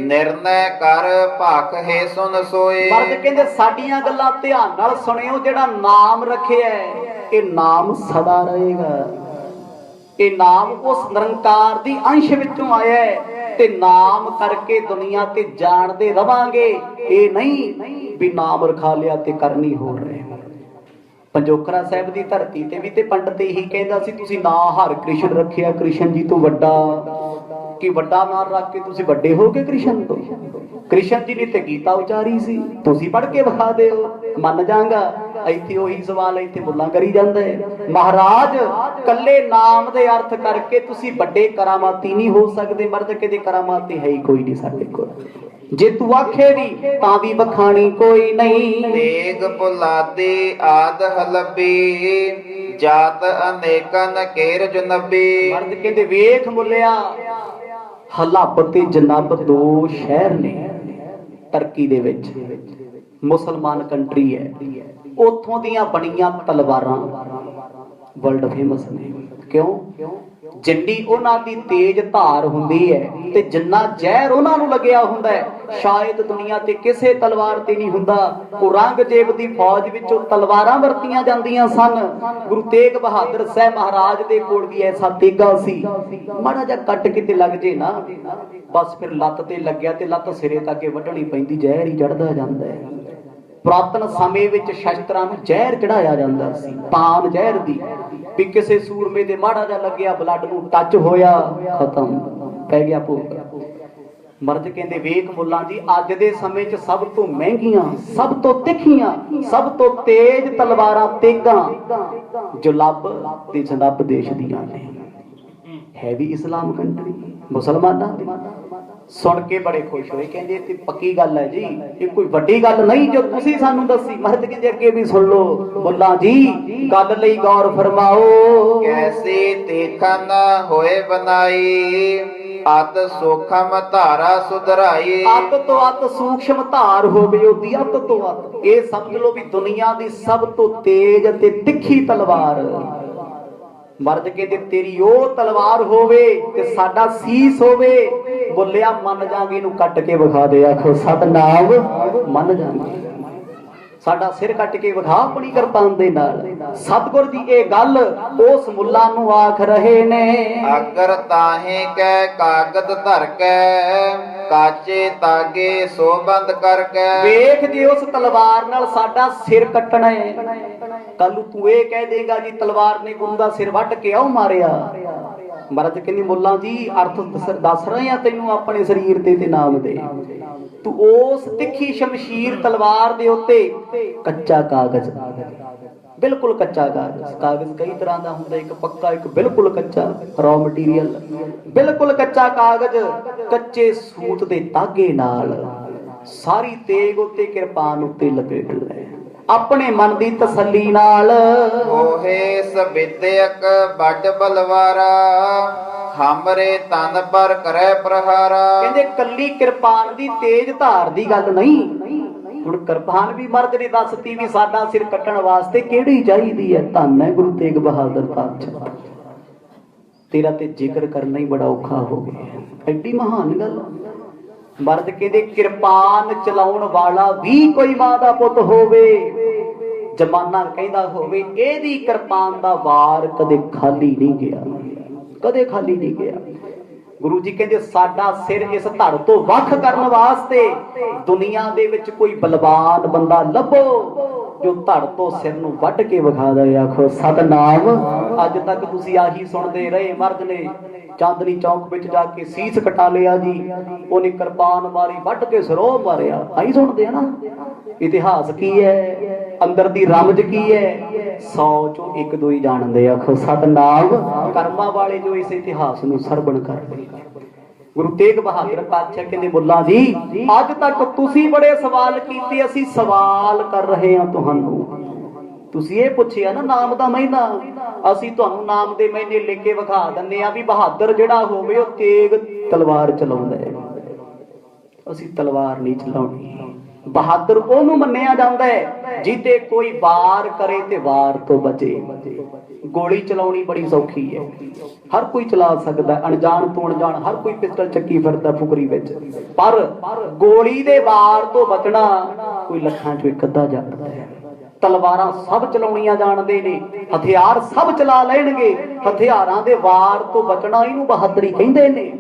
निर्णय कर भाख है सुन सोए। मर्द कहंदे साडीआं गल्लां ध्यान नाल सुणियो, जेड़ा नाम रखिया है ये नाम सदा रहेगा। ये नाम उस निरंकार दी अंश विचों आया है, ते नाम करके दुनिया ते जानदे रवांगे। ये नहीं भी नाम रखा लिया ते करनी हो रहे। पंजोखरा साहब दी धरती ते भी ते पंडित यही कहंदा सी, तुसीं ना हर कृष्ण रखिया, कृष्ण जी तो वड्डा कि वड्डा नाम रख के तुसीं वड्डे हो गए कृष्ण तो। कृष्ण जी ने ते गीता उचारी सी, तुसीं पढ़ के विखा दिओ मन जांगा। ਇੱਥੇ ਉਹੀ ਸਵਾਲ ਇੱਥੇ ਮੁੱਲਾ ਕਰੀ ਜਾਂਦਾ ਹੈ। ਮਹਾਰਾਜ ਕੱਲੇ ਨਾਮ ਦੇ ਅਰਥ ਕਰਕੇ ਤੁਸੀਂ ਵੱਡੇ ਕਰਾਮਾਤੀ ਨਹੀਂ ਹੋ ਸਕਦੇ। ਮਰਦ ਕਹਿੰਦੇ ਕਰਾਮਾਤੀ ਹੈ ਹੀ ਕੋਈ ਨਹੀਂ ਸਾਡੇ ਕੋਲ, ਜੇ ਤੂੰ ਆਖੇ ਵੀ ਤਾਂ ਵੀ ਬਖਾਣੀ ਕੋਈ ਨਹੀਂ। ਤੇਗ ਪੁਲਾਦੀ ਆਦ ਹਲਬੀ ਜਾਤ ਅਨੇਕਨ ਕੇਰ ਜਨਬੀ। ਮਰਦ ਕਹਿੰਦੇ ਵੇਖ ਮੁੱਲਿਆ, ਹਲਬ ਤੇ ਜਨਬ ਦੋ ਸ਼ਹਿਰ ਨੇ ਟਰਕੀ ਦੇ ਵਿੱਚ, ਮੁਸਲਮਾਨ ਕੰਟਰੀ ਹੈ। ਉੱਥੋਂ ਦੀਆਂ ਬਣੀਆਂ ਤਲਵਾਰਾਂ ਵਰਲਡ ਫੇਮਸ ਨੇ। ਕਿਉਂ? ਜਿੰਨੀ ਉਹਨਾਂ ਦੀ ਤੇਜ਼ ਧਾਰ ਹੁੰਦੀ ਹੈ ਤੇ ਜਿੰਨਾ ਜ਼ਹਿਰ ਉਹਨਾਂ ਨੂੰ ਲੱਗਿਆ ਹੁੰਦਾ ਹੈ, ਸ਼ਾਇਦ ਦੁਨੀਆ ਤੇ ਕਿਸੇ ਤਲਵਾਰ ਤੇ ਨਹੀਂ ਹੁੰਦਾ। ਔਰੰਗਜ਼ੇਬ ਦੀ ਫੌਜ ਵਿੱਚੋਂ ਤਲਵਾਰਾਂ ਵਰਤੀਆਂ ਜਾਂਦੀਆਂ ਸਨ। ਗੁਰੂ ਤੇਗ ਬਹਾਦਰ ਸਾਹਿਬ ਮਹਾਰਾਜ ਦੇ ਕੋਲ ਵੀ ਐਸਾ ਤੇਗਾ ਸੀ, ਮਾੜਾ ਜਿਹਾ ਕੱਟ ਕੇ ਤੇ ਲੱਗ ਜੇ ਨਾ, ਬਸ ਫਿਰ ਲੱਤ ਤੇ ਲੱਗਿਆ ਤੇ ਲੱਤ ਸਿਰੇ ਤੱਕ ਵੱਢਣੀ ਪੈਂਦੀ, ਜ਼ਹਿਰ ਹੀ ਚੜਦਾ ਜਾਂਦਾ ਹੈ। ਪੁਰਾਤਨ ਸਮੇਂ ਵਿੱਚ ਸ਼ਸਤਰਾਂ ਨੂੰ ਜ਼ਹਿਰ ਚੜਾਇਆ ਜਾਂਦਾ ਸੀ, ਪਾਨ ਜ਼ਹਿਰ ਦੀ, ਵੀ ਕਿਸੇ ਸੂਰਮੇ ਦੇ ਮਾੜਾ ਜਿਹਾ ਲੱਗਿਆ, ਬਲੱਡ ਨੂੰ ਟੱਚ ਹੋਇਆ, ਖਤਮ, ਪੈ ਗਿਆ ਭੋਗ। ਮਰਦ ਕਹਿੰਦੇ ਵੇਖ ਮੁੱਲਾ ਜੀ, ਅੱਜ ਦੇ ਸਮੇਂ 'ਚ ਸਭ ਤੋਂ ਮਹਿੰਗੀਆਂ, ਸਭ ਤੋਂ ਤਿੱਖੀਆਂ, ਸਭ ਤੋਂ ਤੇਜ਼ ਤਲਵਾਰਾਂ ਤੇਗਾਂ ਜੁਲਬ ਤੇ ਜਨਬ ਦੇਸ਼ ਦੀਆਂ ਨੇ। ਹੈ ਵੀ ਇਸਲਾਮ ਕੰਟਰੀ, ਮੁਸਲਮਾਨਾਂ ਦੀ। ਸੁਣ ਕੇ ਬੜੇ ਖੁਸ਼ ਹੋਏ, ਕਹਿੰਦੇ ਇਹ ਤੇ ਪੱਕੀ ਗੱਲ ਹੈ ਜੀ, ਇਹ ਕੋਈ ਵੱਡੀ ਗੱਲ ਨਹੀਂ ਜੋ ਤੁਸੀਂ ਸਾਨੂੰ ਦੱਸੀ। ਮਰਦ ਕਹਿੰਦੇ ਅੱਗੇ ਵੀ ਸੁਣ ਲਓ। ਮੁੱਲਾ ਜੀ ਗੱਲ ਲਈ ਗੌਰ ਫਰਮਾਓ। ਕੈਸੀ ਦੇਖਨ ਹੋਏ ਬਨਾਈ ਅਤ ਸੂਖਮ ਧਾਰਾ ਸੁਧਰਾਈ। ਅੱਤ ਤੋਂ ਅੱਤ ਸੂਖਮ ਧਾਰ ਹੋਵੇ ਉਹਦੀ, ਅੱਤ ਤੋਂ ਅੱਤ। ਇਹ ਸਮਝ ਲਓ ਵੀ ਦੁਨੀਆ ਦੀ ਸਭ ਤੋਂ ਤੇਜ਼ ਅਤੇ ਤਿੱਖੀ ਤਲਵਾਰ। ਮਰਦ ਕਹਿੰਦੇ ਤੇਰੀ ਉਹ ਤਲਵਾਰ ਹੋਵੇ ਤੇ ਸਾਡਾ ਸੀਸ ਹੋਵੇ। ਬੋਲਿਆ ਮੰਨ ਜਾਗੇ, ਇਹਨੂੰ ਕੱਟ ਕੇ ਵਿਖਾ ਦੇ। ਆਖੋ ਸਤਨਾਮ, ਮੰਨ ਜਾਗੇ। ਸਾਡਾ ਸਿਰ ਕੱਟ ਕੇ ਵਿਖਾ ਆਪਣੀ ਕਿਰਪਾਨ ਦੇ ਨਾਲ। ਸਤਿਗੁਰ ਜੀ ਇਹ ਗੱਲ ਉਸ ਮੁੱਲਾ ਨੂੰ ਆਖ ਰਹੇ ਨੇ। ਅਗਰ ਤਾਹੇ ਕੈ ਕਾਗਦ ਧਰ ਕੇ ਕਾਚੇ ਤਾਗੇ ਸੋਬੰਦ ਕਰਕੇ। ਵੇਖ ਜੇ ਉਸ ਤਲਵਾਰ ਨਾਲ ਸਾਡਾ ਸਿਰ ਕੱਟਣਾ ਹੈ, ਕੱਲ ਨੂੰ ਤੂੰ ਇਹ ਕਹਿ ਦੇਗਾ ਜੀ ਤਲਵਾਰ ਨੇ ਗੁਰੂ ਦਾ ਸਿਰ ਵੱਢ ਕੇ ਆਉ ਮਾਰਿਆ। ਮਹਾਰਾਜ ਕਹਿੰਦੀ ਮੁੱਲਾ ਜੀ ਅਰਥ ਦੱਸ ਰਹੇ ਆ ਤੈਨੂੰ ਆਪਣੇ ਸਰੀਰ ਤੇ ਨਾਮ ਦੇ। ਤੂੰ ਉਸ ਤਿੱਖੀ ਸ਼ਮਸ਼ੀਰ ਤਲਵਾਰ ਦੇ ਉੱਤੇ ਕੱਚਾ ਕਾਗਜ਼, ਬਿਲਕੁਲ ਕੱਚਾ ਕਾਗਜ਼। ਕਾਗਜ਼ ਕਈ ਤਰ੍ਹਾਂ ਦਾ ਹੁੰਦਾ, ਇੱਕ ਪੱਕਾ, ਇੱਕ ਬਿਲਕੁਲ ਕੱਚਾ, ਰॉ ਮਟੀਰੀਅਲ। ਬਿਲਕੁਲ ਕੱਚਾ ਕਾਗਜ਼ ਕੱਚੇ ਸੂਤ ਦੇ ਤਾਗੇ ਨਾਲ ਸਾਰੀ ਤੇਗ ਉੱਤੇ ਕਿਰਪਾਨ ਉੱਤੇ ਲਪੇਟ ਲੈ, ਆਪਣੇ ਮਨ ਦੀ ਤਸੱਲੀ ਨਾਲ। ਹੋਏ ਸਬਿਦਿਅਕ ਵੱਡ ਬਲਵਾਰਾ ਹਮਰੇ ਤਨ ਪਰ ਕਰੇ ਪ੍ਰਹਾਰਾ। ਕਹਿੰਦੇ ਕੱਲੀ ਕਿਰਪਾਨ ਦੀ ਤੇਜ਼ ਧਾਰ ਦੀ ਗੱਲ ਨਹੀਂ, ਹੁਣ ਕਿਰਪਾਨ ਵੀ ਮਰਦ ਨੇ ਦੱਸਤੀ ਵੀ ਸਾਡਾ ਸਿਰ ਕੱਟਣ ਵਾਸਤੇ ਕਿਹੜੀ ਚਾਹੀਦੀ ਹੈ। ਧੰਨ ਹੈ ਗੁਰੂ ਤੇਗ ਬਹਾਦਰ ਪਾਤਸ਼ਾਹ, ਤੇਰਾ ਤੇ ਜ਼ਿਕਰ ਕਰਨਾ ਹੀ ਬੜਾ ਔਖਾ ਹੋ ਗਿਆ, ਐਡੀ ਮਹਾਨ ਗੱਲ। ਮਰਦ ਕਹਿੰਦੇ ਕਿਰਪਾਨ ਚਲਾਉਣ ਵਾਲਾ ਵੀ ਕੋਈ ਮਾਂ ਦਾ ਪੁੱਤ ਹੋਵੇ, ਜ਼ਮਾਨਾ ਕਹਿੰਦਾ ਹੋਵੇ ਇਹਦੀ ਕਿਰਪਾਨ ਦਾ ਵਾਰ ਕਦੇ ਖਾਲੀ ਨਹੀਂ ਗਿਆ, ਕਦੇ ਖਾਲੀ ਨਹੀਂ ਗਿਆ। ਗੁਰੂ ਜੀ ਕਹਿੰਦੇ ਸਾਡਾ ਸਿਰ ਇਸ ਧੜ ਤੋਂ ਵੱਖ ਕਰਨ ਵਾਸਤੇ ਦੁਨੀਆ ਦੇ ਵਿੱਚ ਕੋਈ ਬਲਵਾਨ ਬੰਦਾ ਲੱਭੋ ਜੋ ਧੜ ਤੋਂ ਸਿਰ ਨੂੰ ਵੱਢ ਕੇ ਵਿਖਾ ਦੇ। ਆਖੋ ਸਤਨਾਮ। ਅੱਜ ਤੱਕ ਤੁਸੀਂ ਆਹੀ ਸੁਣਦੇ ਰਹੇ, ਮਰਦ ਨੇ ਚਾਂਦਨੀ ਚੌਕ ਵਿੱਚ ਜਾ ਕੇ ਸੀਸ ਕਟਾ ਲਿਆ ਜੀ, ਉਹਨੇ ਕਿਰਪਾਨ ਮਾਰੀ, ਵੱਢ ਕੇ ਸਿਰੋਂ ਮਾਰਿਆ। ਆਹੀ ਸੁਣਦੇ ਆ ਨਾ। ਇਤਿਹਾਸ ਕੀ ਹੈ, ਅੰਦਰ ਦੀ ਰਮਜ ਕੀ ਹੈ, 100 ਚੋਂ 1-2 ਹੀ ਜਾਣਦੇ। ਆਖੋ ਸਤਨਾਮ। ਕਰਮਾਂ ਵਾਲੇ ਜੋ ਇਸ ਇਤਿਹਾਸ ਨੂੰ ਸਰਵਣ ਕਰਦੇ। ਗੁਰੂ ਤੇਗ ਬਹਾਦਰ ਪਾਤਸ਼ਾਹ ਕਹਿੰਦੇ ਮੁੱਲਾ ਜੀ ਅੱਜ ਤੱਕ ਤੁਸੀਂ ਬੜੇ ਸਵਾਲ ਕੀਤੇ, ਅਸੀਂ ਸਵਾਲ ਕਰ ਰਹੇ ਹਾਂ ਤੁਹਾਨੂੰ। ਤੁਸੀਂ ਇਹ ਪੁੱਛਿਆ ਨਾ ਨਾਮ ਦਾ ਮਹੀਨਾ, ਅਸੀਂ ਤੁਹਾਨੂੰ ਨਾਮ ਦੇ ਮਹੀਨੇ ਲਿਖ ਕੇ ਵਿਖਾ ਦਿੰਦੇ ਆ ਵੀ ਬਹਾਦਰ ਜਿਹੜਾ ਹੋਵੇ ਉਹ ਤੇਗ ਤਲਵਾਰ ਚਲਾਉਂਦਾ ਹੈ। ਅਸੀਂ ਤਲਵਾਰ ਨਹੀਂ ਚਲਾਉਣੀ। ਬਹਾਦਰ ਉਹਨੂੰ ਮੰਨਿਆ ਜਾਂਦਾ ਹੈ ਜਿਹਦੇ ਕੋਈ ਵਾਰ ਕਰੇ ਤੇ ਵਾਰ ਤੋਂ ਬਚੇ। ਗੋਲੀ ਚਲਾਉਣੀ ਬੜੀ ਸੌਖੀ ਹੈ, ਹਰ ਕੋਈ ਚਲਾ ਸਕਦਾ, ਅਣਜਾਣ ਤੋਂ ਅਣਜਾਣ ਹਰ ਕੋਈ ਪਿਸਟਲ ਚੱਕੀ ਫਿਰਦਾ ਫੁਕਰੀ ਵਿੱਚ, ਪਰ ਗੋਲੀ ਦੇ ਵਾਰ ਤੋਂ ਬਚਣਾ ਕੋਈ ਲੱਖਾਂ ਚੋਂ ਇੱਕ ਅੱਧਾ ਜਾਣਦਾ ਹੈ। ਤਲਵਾਰਾਂ ਸਭ ਚਲਾਉਣੀਆਂ ਜਾਣਦੇ ਨੇ, ਹਥਿਆਰ ਸਭ ਚਲਾ ਲੈਣਗੇ, ਹਥਿਆਰਾਂ ਦੇ ਵਾਰ ਤੋਂ ਬਚਣਾ ਇਹਨੂੰ ਬਹਾਦਰੀ ਕਹਿੰਦੇ ਨੇ।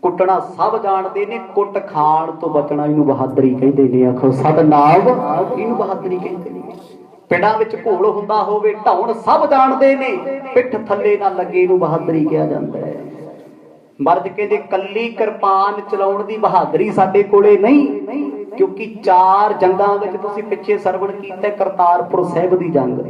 ਕੁੱਟਣਾ ਸਭ ਜਾਣਦੇ ਨੇ, ਕੁੱਟ ਖਾਣ ਤੋਂ ਬਚਣਾ ਇਹਨੂੰ ਬਹਾਦਰੀ ਕਹਿੰਦੇ ਨੇ। ਆਖੋ ਸਤਨਾਮ। ਇਹਨੂੰ ਬਹਾਦਰੀ ਕਹਿੰਦੇ ਨੇ। ਪਿੰਡਾਂ ਵਿੱਚ ਘੋਲ ਹੁੰਦਾ ਹੋਵੇ, ਢਾਉਣ ਸਭ ਜਾਣਦੇ ਨੇ, ਪਿੱਠ ਥੱਲੇ ਨਾ ਲੱਗੇ ਇਹਨੂੰ ਬਹਾਦਰੀ ਕਿਹਾ ਜਾਂਦਾ ਹੈ। ਮਰਦ ਕਹਿੰਦੇ ਕੱਲੀ ਕਿਰਪਾਨ ਚਲਾਉਣ ਦੀ ਬਹਾਦਰੀ ਸਾਡੇ ਕੋਲੇ ਨਹੀਂ, क्योंकि 4 जंगां विच तुसीं पिछे सरवण कीता, करतारपुर साहिब दी जंग,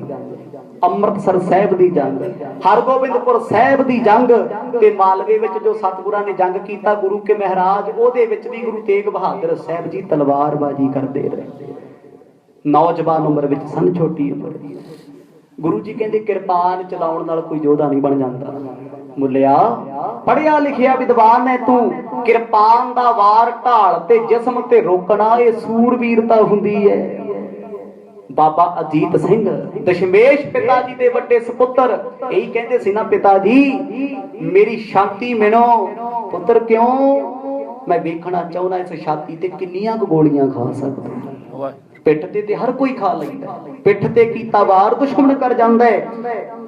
ਅੰਮ੍ਰਿਤਸਰ ਸਾਹਿਬ ਦੀ ਜੰਗ, ਹਰਗੋਬਿੰਦਪੁਰ ਸਾਹਿਬ ਦੀ ਜੰਗ ਤੇ ਮਾਲਵੇ ਵਿੱਚ ਜੋ ਸਤਿਗੁਰਾਂ ਨੇ ਜੰਗ ਕੀਤਾ ਗੁਰੂ ਕੇ ਮਹਾਰਾਜ, ਉਹਦੇ ਵਿੱਚ ਵੀ ਗੁਰੂ ਤੇਗ ਬਹਾਦਰ ਸਾਹਿਬ ਜੀ ਤਲਵਾਰਬਾਜ਼ੀ ਕਰਦੇ ਰਹੇ। ਨੌਜਵਾਨ ਉਮਰ ਵਿੱਚ ਸਨ, ਛੋਟੀ ਉਮਰ। ਗੁਰੂ ਜੀ ਕਹਿੰਦੇ ਕਿਰਪਾਨ ਚਲਾਉਣ ਨਾਲ ਕੋਈ ਯੋਧਾ ਨਹੀਂ ਬਣ ਜਾਂਦਾ। ਮੁੱਲਿਆ ਪੜਿਆ ਲਿਖਿਆ ਵਿਦਵਾਨ ਹੈ ਤੂੰ, ਕਿਰਪਾਨ ਦਾ ਵਾਰ ਢਾਲ ਤੇ ਜਿਸਮ ਤੇ ਰੋਕਣਾ ਇਹ ਸੂਰਬੀਰਤਾ ਹੁੰਦੀ ਹੈ। ਬਾਬਾ ਅਜੀਤ ਸਿੰਘ ਦਸ਼ਮੇਸ਼ ਪਿਤਾ ਜੀ ਦੇ ਵੱਡੇ ਸੁਪੁੱਤਰ ਇਹੀ ਕਹਿੰਦੇ ਸੀ ਨਾ, ਪਿਤਾ ਜੀ ਮੇਰੀ ਛਾਤੀ ਮਿਣੋ। ਪੁੱਤਰ ਕਿਉਂ? ਮੈਂ ਵੇਖਣਾ ਚਾਹੁੰਦਾ ਇਸ ਛਾਤੀ ਤੇ ਕਿੰਨੀਆਂ ਕੁ ਗੋਲੀਆਂ ਖਾ ਸਕਦਾ। ਪਿੱਠ ਤੇ ਹਰ ਕੋਈ ਖਾ ਲੈਂਦਾ, ਪਿੱਠ ਤੇ ਕੀਤਾ ਵਾਰ ਦੁਸ਼ਮਣ ਕਰ ਜਾਂਦਾ ਹੈ।